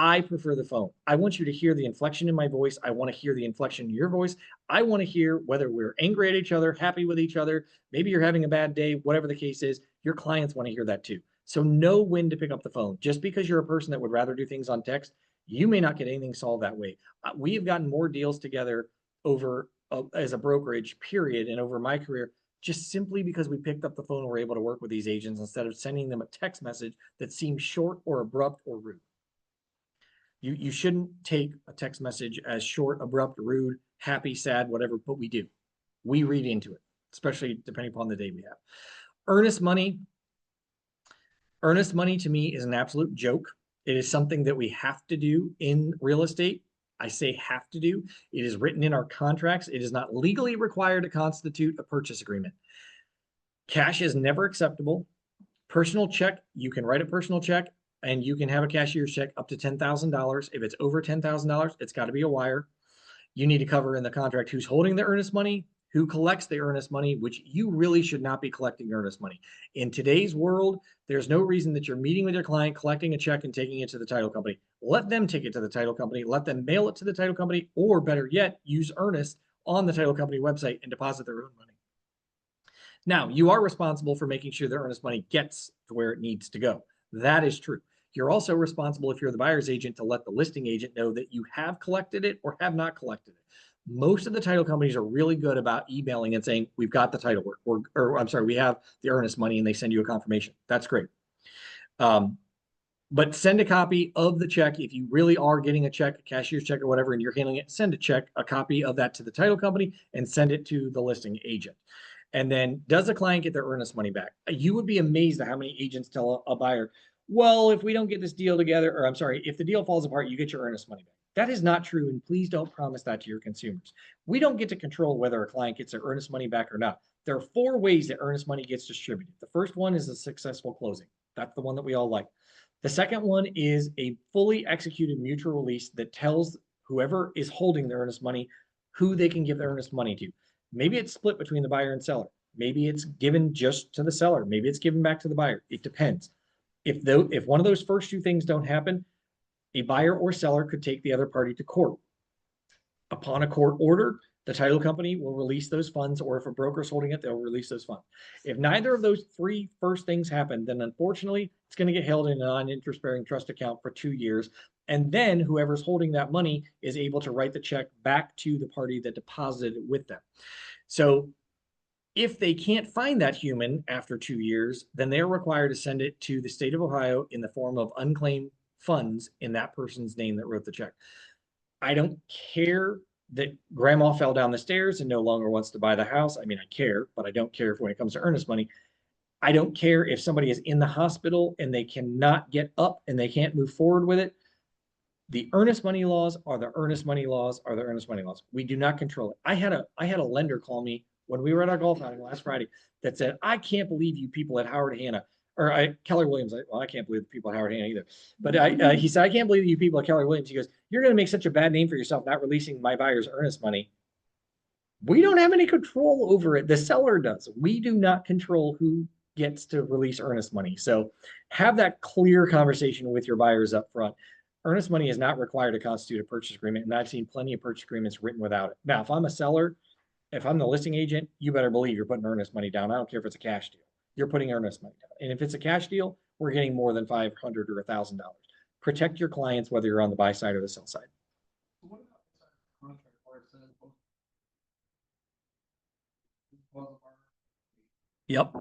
I prefer the phone. I want you to hear the inflection in my voice. I want to hear the inflection in your voice. I want to hear whether we're angry at each other, happy with each other. Maybe you're having a bad day, whatever the case is. Your clients want to hear that too. So know when to pick up the phone. Just because you're a person that would rather do things on text, you may not get anything solved that way. We have gotten more deals together over as a brokerage period and over my career, just simply because we picked up the phone and were able to work with these agents instead of sending them a text message that seems short or abrupt or rude. You shouldn't take a text message as short, abrupt, rude, happy, sad, whatever, but we do. We read into it, especially depending upon the day we have. Earnest money. Earnest money to me is an absolute joke. It is something that we have to do in real estate. I say have to do. It is written in our contracts. It is not legally required to constitute a purchase agreement. Cash is never acceptable. Personal check, you can write a personal check and you can have a cashier's check up to $10,000. If it's over $10,000, it's got to be a wire. You need to cover in the contract who's holding the earnest money, who collects the earnest money, which you really should not be collecting earnest money. In today's world, there's no reason that you're meeting with your client, collecting a check and taking it to the title company. Let them take it to the title company, let them mail it to the title company, or better yet, use earnest on the title company website and deposit their own money. Now, you are responsible for making sure the earnest money gets to where it needs to go. That is true. You're also responsible, if you're the buyer's agent, to let the listing agent know that you have collected it or have not collected it. Most of the title companies are really good about emailing and saying, we've got the title work, or I'm sorry, we have the earnest money, and they send you a confirmation. That's great. But send a copy of the check. If you really are getting a check, a cashier's check or whatever, and you're handling it, send a copy of that to the title company and send it to the listing agent. And then, does the client get their earnest money back? You would be amazed at how many agents tell a buyer, well, if we don't get this deal together, or I'm sorry, if the deal falls apart, you get your earnest money back. That is not true, and please don't promise that to your consumers. We don't get to control whether a client gets their earnest money back or not. There are 4 ways that earnest money gets distributed. The first one is a successful closing. That's the one that we all like. The second one is a fully executed mutual release that tells whoever is holding the earnest money who they can give the earnest money to. Maybe it's split between the buyer and seller. Maybe it's given just to the seller. Maybe it's given back to the buyer. It depends. If one of those first 2 things don't happen, a buyer or seller could take the other party to court. Upon a court order, the title company will release those funds, or if a broker's holding it, they'll release those funds. If neither of those three first things happen, then unfortunately, it's going to get held in a non-interest bearing trust account for 2 years. And then whoever's holding that money is able to write the check back to the party that deposited it with them. So if they can't find that human after 2 years, then they're required to send it to the state of Ohio in the form of unclaimed funds in that person's name that wrote the check. I don't care that grandma fell down the stairs and no longer wants to buy the house. I mean, I care, but I don't care if when it comes to earnest money. I don't care if somebody is in the hospital and they cannot get up and they can't move forward with it. The earnest money laws are the earnest money laws are the earnest money laws. We do not control it. I had a lender call me when we were at our golf outing last Friday that said, I can't believe you people at Howard Hanna, or Keller Williams. Well, I can't believe the people at Howard Hanna either. But he said, I can't believe you people at Keller Williams. He goes, you're going to make such a bad name for yourself not releasing my buyer's earnest money. We don't have any control over it. The seller does. We do not control who gets to release earnest money. So have that clear conversation with your buyers up front. Earnest money is not required to constitute a purchase agreement, and I've seen plenty of purchase agreements written without it. Now, if I'm a seller, if I'm the listing agent, you better believe you're putting earnest money down. I don't care if it's a cash deal. You're putting earnest money down. And if it's a cash deal, we're getting more than $500 or $1,000. Protect your clients whether you're on the buy side or the sell side. What about the contract where it says Yep.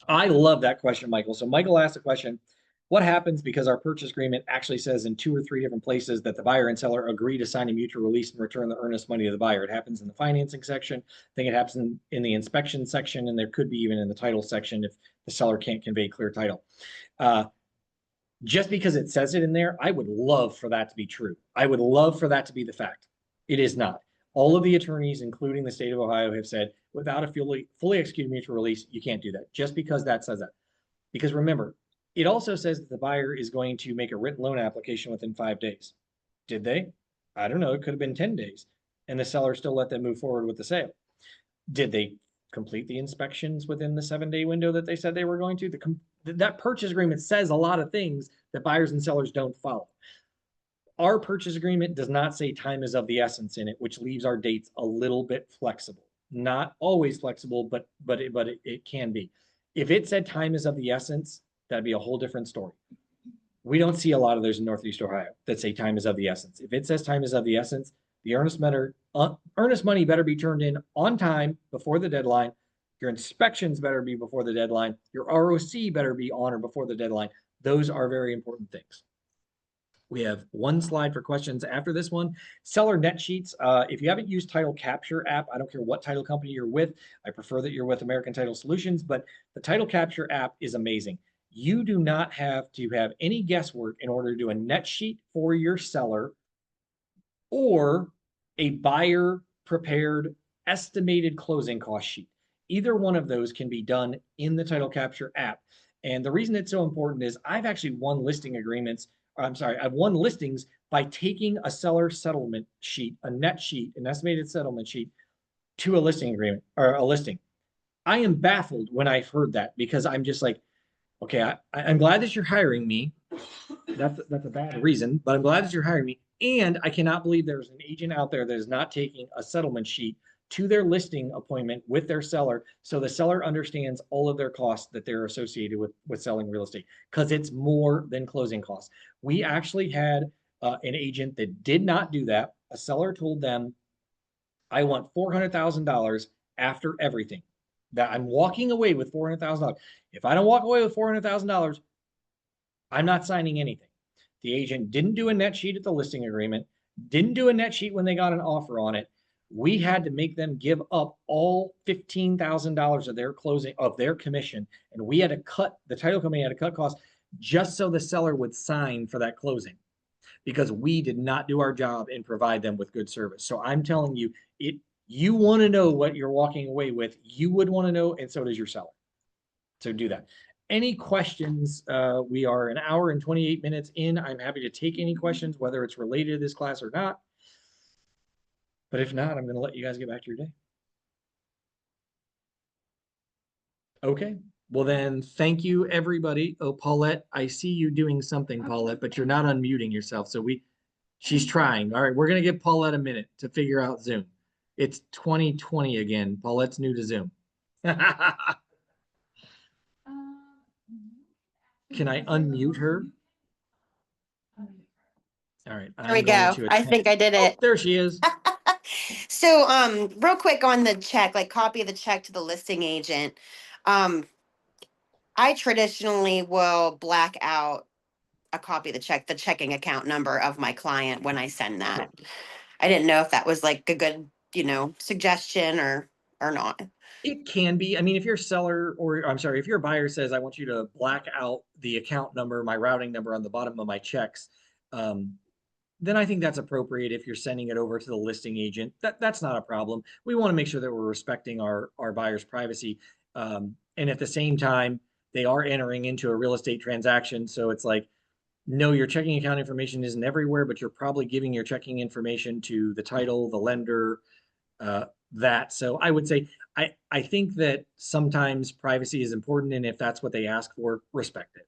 I love that question, Michael. So Michael asked the question, what happens because our purchase agreement actually says in 2 or 3 different places that the buyer and seller agree to sign a mutual release and return the earnest money to the buyer? It happens in the financing section. I think it happens in the inspection section, and there could be even in the title section if the seller can't convey clear title. Just because it says it in there, I would love for that to be true. I would love for that to be the fact. It is not. All of the attorneys, including the state of Ohio, have said without a fully executed mutual release, you can't do that, just because that says that. Because remember, it also says that the buyer is going to make a written loan application within 5 days. Did they? I don't know. It could have been 10 days. And the seller still let them move forward with the sale. Did they complete the inspections within the 7-day window that they said they were going to? That purchase agreement says a lot of things that buyers and sellers don't follow. Our purchase agreement does not say time is of the essence in it, which leaves our dates a little bit flexible. Not always flexible, but it can be. If it said time is of the essence, that'd be a whole different story. We don't see a lot of those in Northeast Ohio that say time is of the essence. If it says time is of the essence, the earnest money better be turned in on time before the deadline. Your inspections better be before the deadline. Your ROC better be on or before the deadline. Those are very important things. We have one slide for questions after this one. Seller net sheets. If you haven't used Title Capture app, I don't care what title company you're with. I prefer that you're with American Title Solutions, but the Title Capture app is amazing. You do not have to have any guesswork in order to do a net sheet for your seller or a buyer prepared estimated closing cost sheet. Either one of those can be done in the Title Capture app. And the reason it's so important is I've actually won listing agreements. I've won listings by taking a seller settlement sheet, a net sheet, an estimated settlement sheet to a listing agreement or a listing. I am baffled when I've heard that because I'm just like, okay, I'm glad that you're hiring me. That's a bad reason, but I'm glad that you're hiring me. And I cannot believe there's an agent out there that is not taking a settlement sheet to their listing appointment with their seller so the seller understands all of their costs that they're associated with selling real estate, because it's more than closing costs. We actually had an agent that did not do that. A seller told them, I want $400,000 after everything. That I'm walking away with $400,000. If I don't walk away with $400,000, I'm not signing anything. The agent didn't do a net sheet at the listing agreement, didn't do a net sheet when they got an offer on it. We had to make them give up all $15,000 of their closing, of their commission. And we had to cut, the title company had to cut costs just so the seller would sign for that closing, because we did not do our job and provide them with good service. So I'm telling you, you want to know what you're walking away with. You would want to know, and so does your seller. So do that. Any questions? We are an hour and 28 minutes in. I'm happy to take any questions, whether it's related to this class or not. But if not, I'm going to let you guys get back to your day. Okay. Well, then, thank you, everybody. Oh, Paulette, I see you doing something, Paulette, but you're not unmuting yourself. So She's trying. All right, we're gonna give Paulette a minute to figure out Zoom. It's 2020 again. Paulette's new to Zoom. Can I unmute her? All right, There we I'm going go. to I attempt. think I did Oh, it. there she is. So, real quick on the check, like copy of the check to the listing agent. Um, I traditionally will black out a copy of the checking account number of my client when I send that. I didn't know if that was like a good, suggestion or not. It can be. I mean, if your seller or I'm sorry, if your buyer says, I want you to black out the account number, my routing number on the bottom of my checks, then I think that's appropriate if you're sending it over to the listing agent. That's not a problem. We want to make sure that we're respecting our buyer's privacy. And at the same time, they are entering into a real estate transaction. So it's like, no, your checking account information isn't everywhere, but you're probably giving your checking information to the title, the lender, that. So I would say, I think that sometimes privacy is important. And if that's what they ask for, respect it.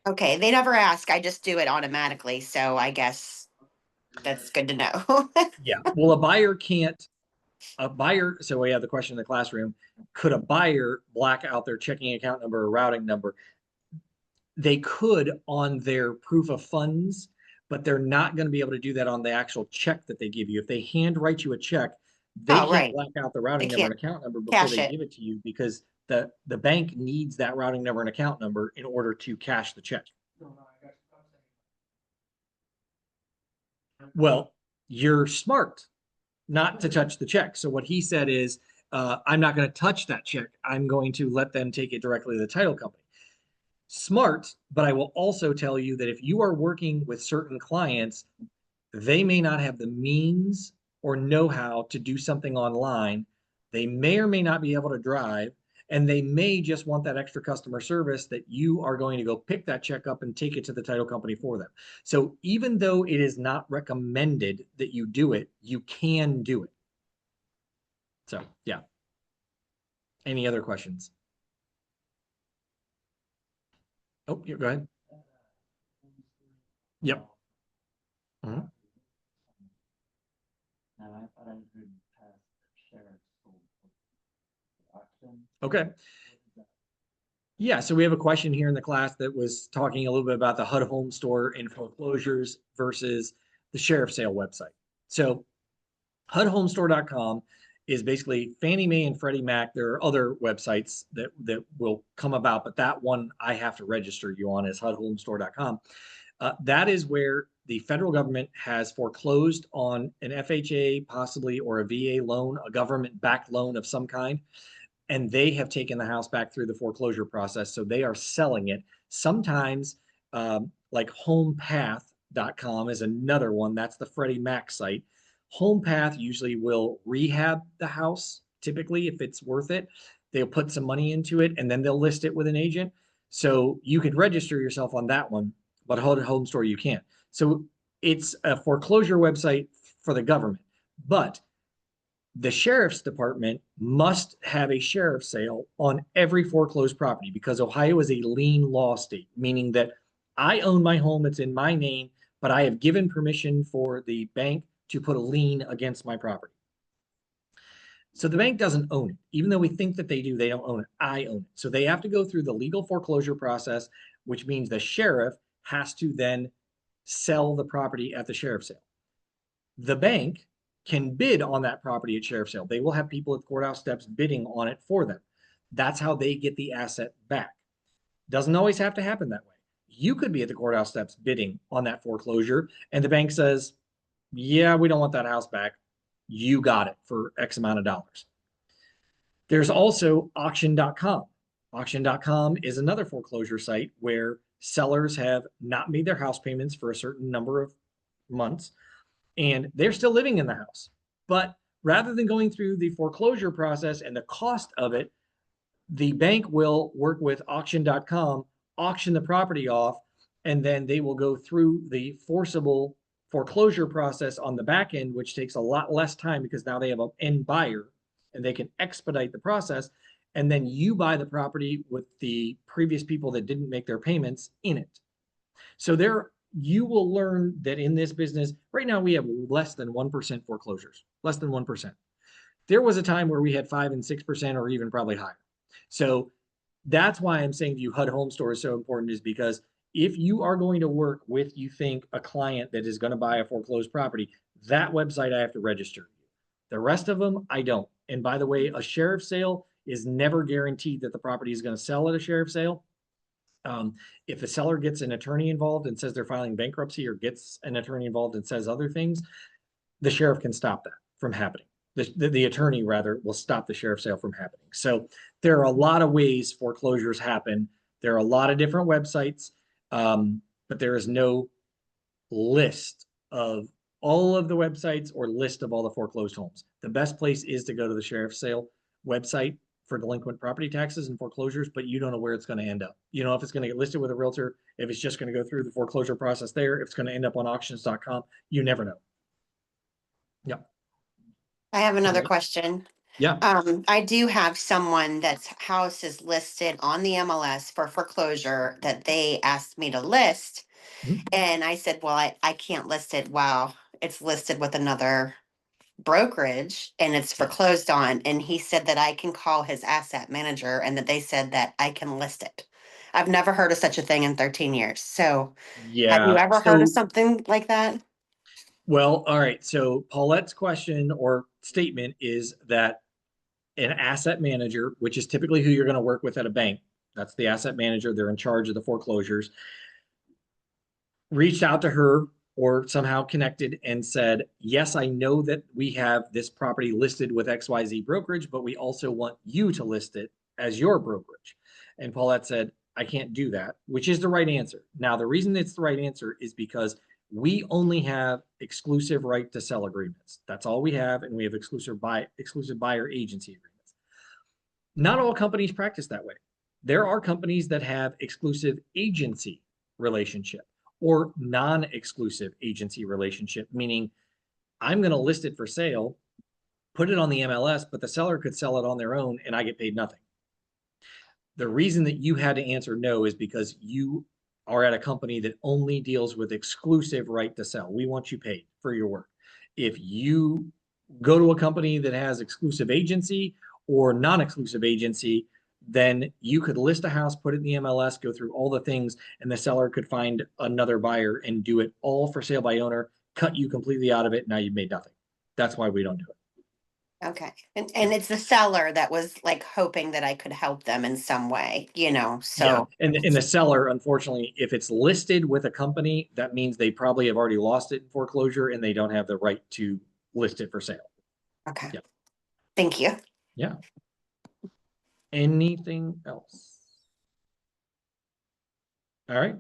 Okay, they never ask. I just do it automatically. So I guess that's good to know. Yeah. Well, a buyer, so we have the question in the classroom, could a buyer black out their checking account number or routing number? They could on their proof of funds, but they're not going to be able to do that on the actual check that they give you. If they hand write you a check, they Oh, can't right. black out the routing They number and can't account number before cash they it. give it to you because the bank needs that routing number and account number in order to cash the check. No, I got you. Well, you're smart not to touch the check. So what he said is, I'm not going to touch that check. I'm going to let them take it directly to the title company. Smart, but I will also tell you that if you are working with certain clients, they may not have the means or know-how to do something online. They may or may not be able to drive, and they may just want that extra customer service that you are going to go pick that check up and take it to the title company for them. So even though it is not recommended that you do it, you can do it. So yeah. Any other questions? Oh, yeah, go ahead. Yep. Mhm. And I thought I heard past sheriff's auction. Okay. Yeah, so we have a question here in the class that was talking a little bit about the HUD home store and foreclosures versus the sheriff sale website. So HUDhomestore.com is basically Fannie Mae and Freddie Mac. There are other websites that will come about, but that one I have to register you on is HUDhomestore.com. That is where the federal government has foreclosed on an FHA, possibly, or a VA loan, a government-backed loan of some kind, and they have taken the house back through the foreclosure process. So they are selling it. Sometimes, like HomePath.com is another one. That's the Freddie Mac site. HomePath usually will rehab the house, typically, if it's worth it. They'll put some money into it and then they'll list it with an agent. So you could register yourself on that one, but HUD Home Store you can't. So it's a foreclosure website for the government. But the sheriff's department must have a sheriff's sale on every foreclosed property because Ohio is a lien law state, meaning that I own my home, it's in my name, but I have given permission for the bank to put a lien against my property. So the bank doesn't own it. Even though we think that they do, they don't own it. I own it. So they have to go through the legal foreclosure process, which means the sheriff has to then sell the property at the sheriff's sale. The bank can bid on that property at sheriff's sale. They will have people at courthouse steps bidding on it for them. That's how they get the asset back. Doesn't always have to happen that way. You could be at the courthouse steps bidding on that foreclosure, and the bank says, yeah, we don't want that house back. You got it for X amount of dollars. There's also auction.com. Auction.com is another foreclosure site where sellers have not made their house payments for a certain number of months, and they're still living in the house. But rather than going through the foreclosure process and the cost of it, the bank will work with auction.com, auction the property off, and then they will go through the forcible foreclosure process on the back end, which takes a lot less time because now they have an end buyer and they can expedite the process. And then you buy the property with the previous people that didn't make their payments in it. So you will learn that in this business, right now we have less than 1% foreclosures, less than 1%. There was a time where we had 5 and 6% or even probably higher. So that's why I'm saying to you, HUD Home Store is so important, is because if you are going to work with, you think, a client that is going to buy a foreclosed property, that website I have to register. The rest of them, I don't. And by the way, a sheriff's sale is never guaranteed that the property is going to sell at a sheriff's sale. If the seller gets an attorney involved and says they're filing bankruptcy, or gets an attorney involved and says other things, the sheriff can stop that from happening. The attorney, rather, will stop the sheriff's sale from happening. So there are a lot of ways foreclosures happen. There are a lot of different websites, but there is no list of all of the websites or list of all the foreclosed homes. The best place is to go to the sheriff's sale website for delinquent property taxes and foreclosures, but you don't know where it's going to end up. You know, if it's going to get listed with a realtor, if it's just going to go through the foreclosure process there, if it's going to end up on auctions.com, you never know. Yeah. I have another Alright. question. Yeah. I do have someone that's house is listed on the MLS for foreclosure that they asked me to list. Mhm. And I said, well, I can't list it while it's listed with another brokerage and it's foreclosed on. And he said that I can call his asset manager and that they said that I can list it. I've never heard of such a thing in 13 years. So have you Yeah. ever heard of So, something like that? well, all right. So Paulette's question or statement is that an asset manager, which is typically who you're going to work with at a bank, that's the asset manager, they're in charge of the foreclosures, reached out to her or somehow connected and said, yes, I know that we have this property listed with XYZ brokerage, but we also want you to list it as your brokerage. And Paulette said, I can't do that, which is the right answer. Now, the reason it's the right answer is because we only have exclusive right to sell agreements. That's all we have. And we have exclusive buyer agency agreements. Not all companies practice that way. There are companies that have exclusive agency relationship or non-exclusive agency relationship, meaning I'm going to list it for sale, put it on the MLS, but the seller could sell it on their own and I get paid nothing. The reason that you had to answer no is because you are at a company that only deals with exclusive right to sell. We want you paid for your work. If you go to a company that has exclusive agency or non-exclusive agency, then you could list a house, put it in the MLS, go through all the things, and the seller could find another buyer and do it all for sale by owner, cut you completely out of it. Now you've made nothing. That's why we don't do it. Okay. And it's the seller that was like hoping that I could help them in some way, you know, Yeah, so. and the seller, unfortunately, if it's listed with a company, that means they probably have already lost it in foreclosure and they don't have the right to list it for sale. Okay. Yep. Thank you. Yeah. Anything else? All right.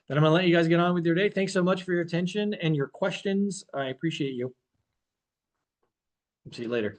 Then I'm gonna let you guys get on with your day. Thanks so much for your attention and your questions. I appreciate you. See you later.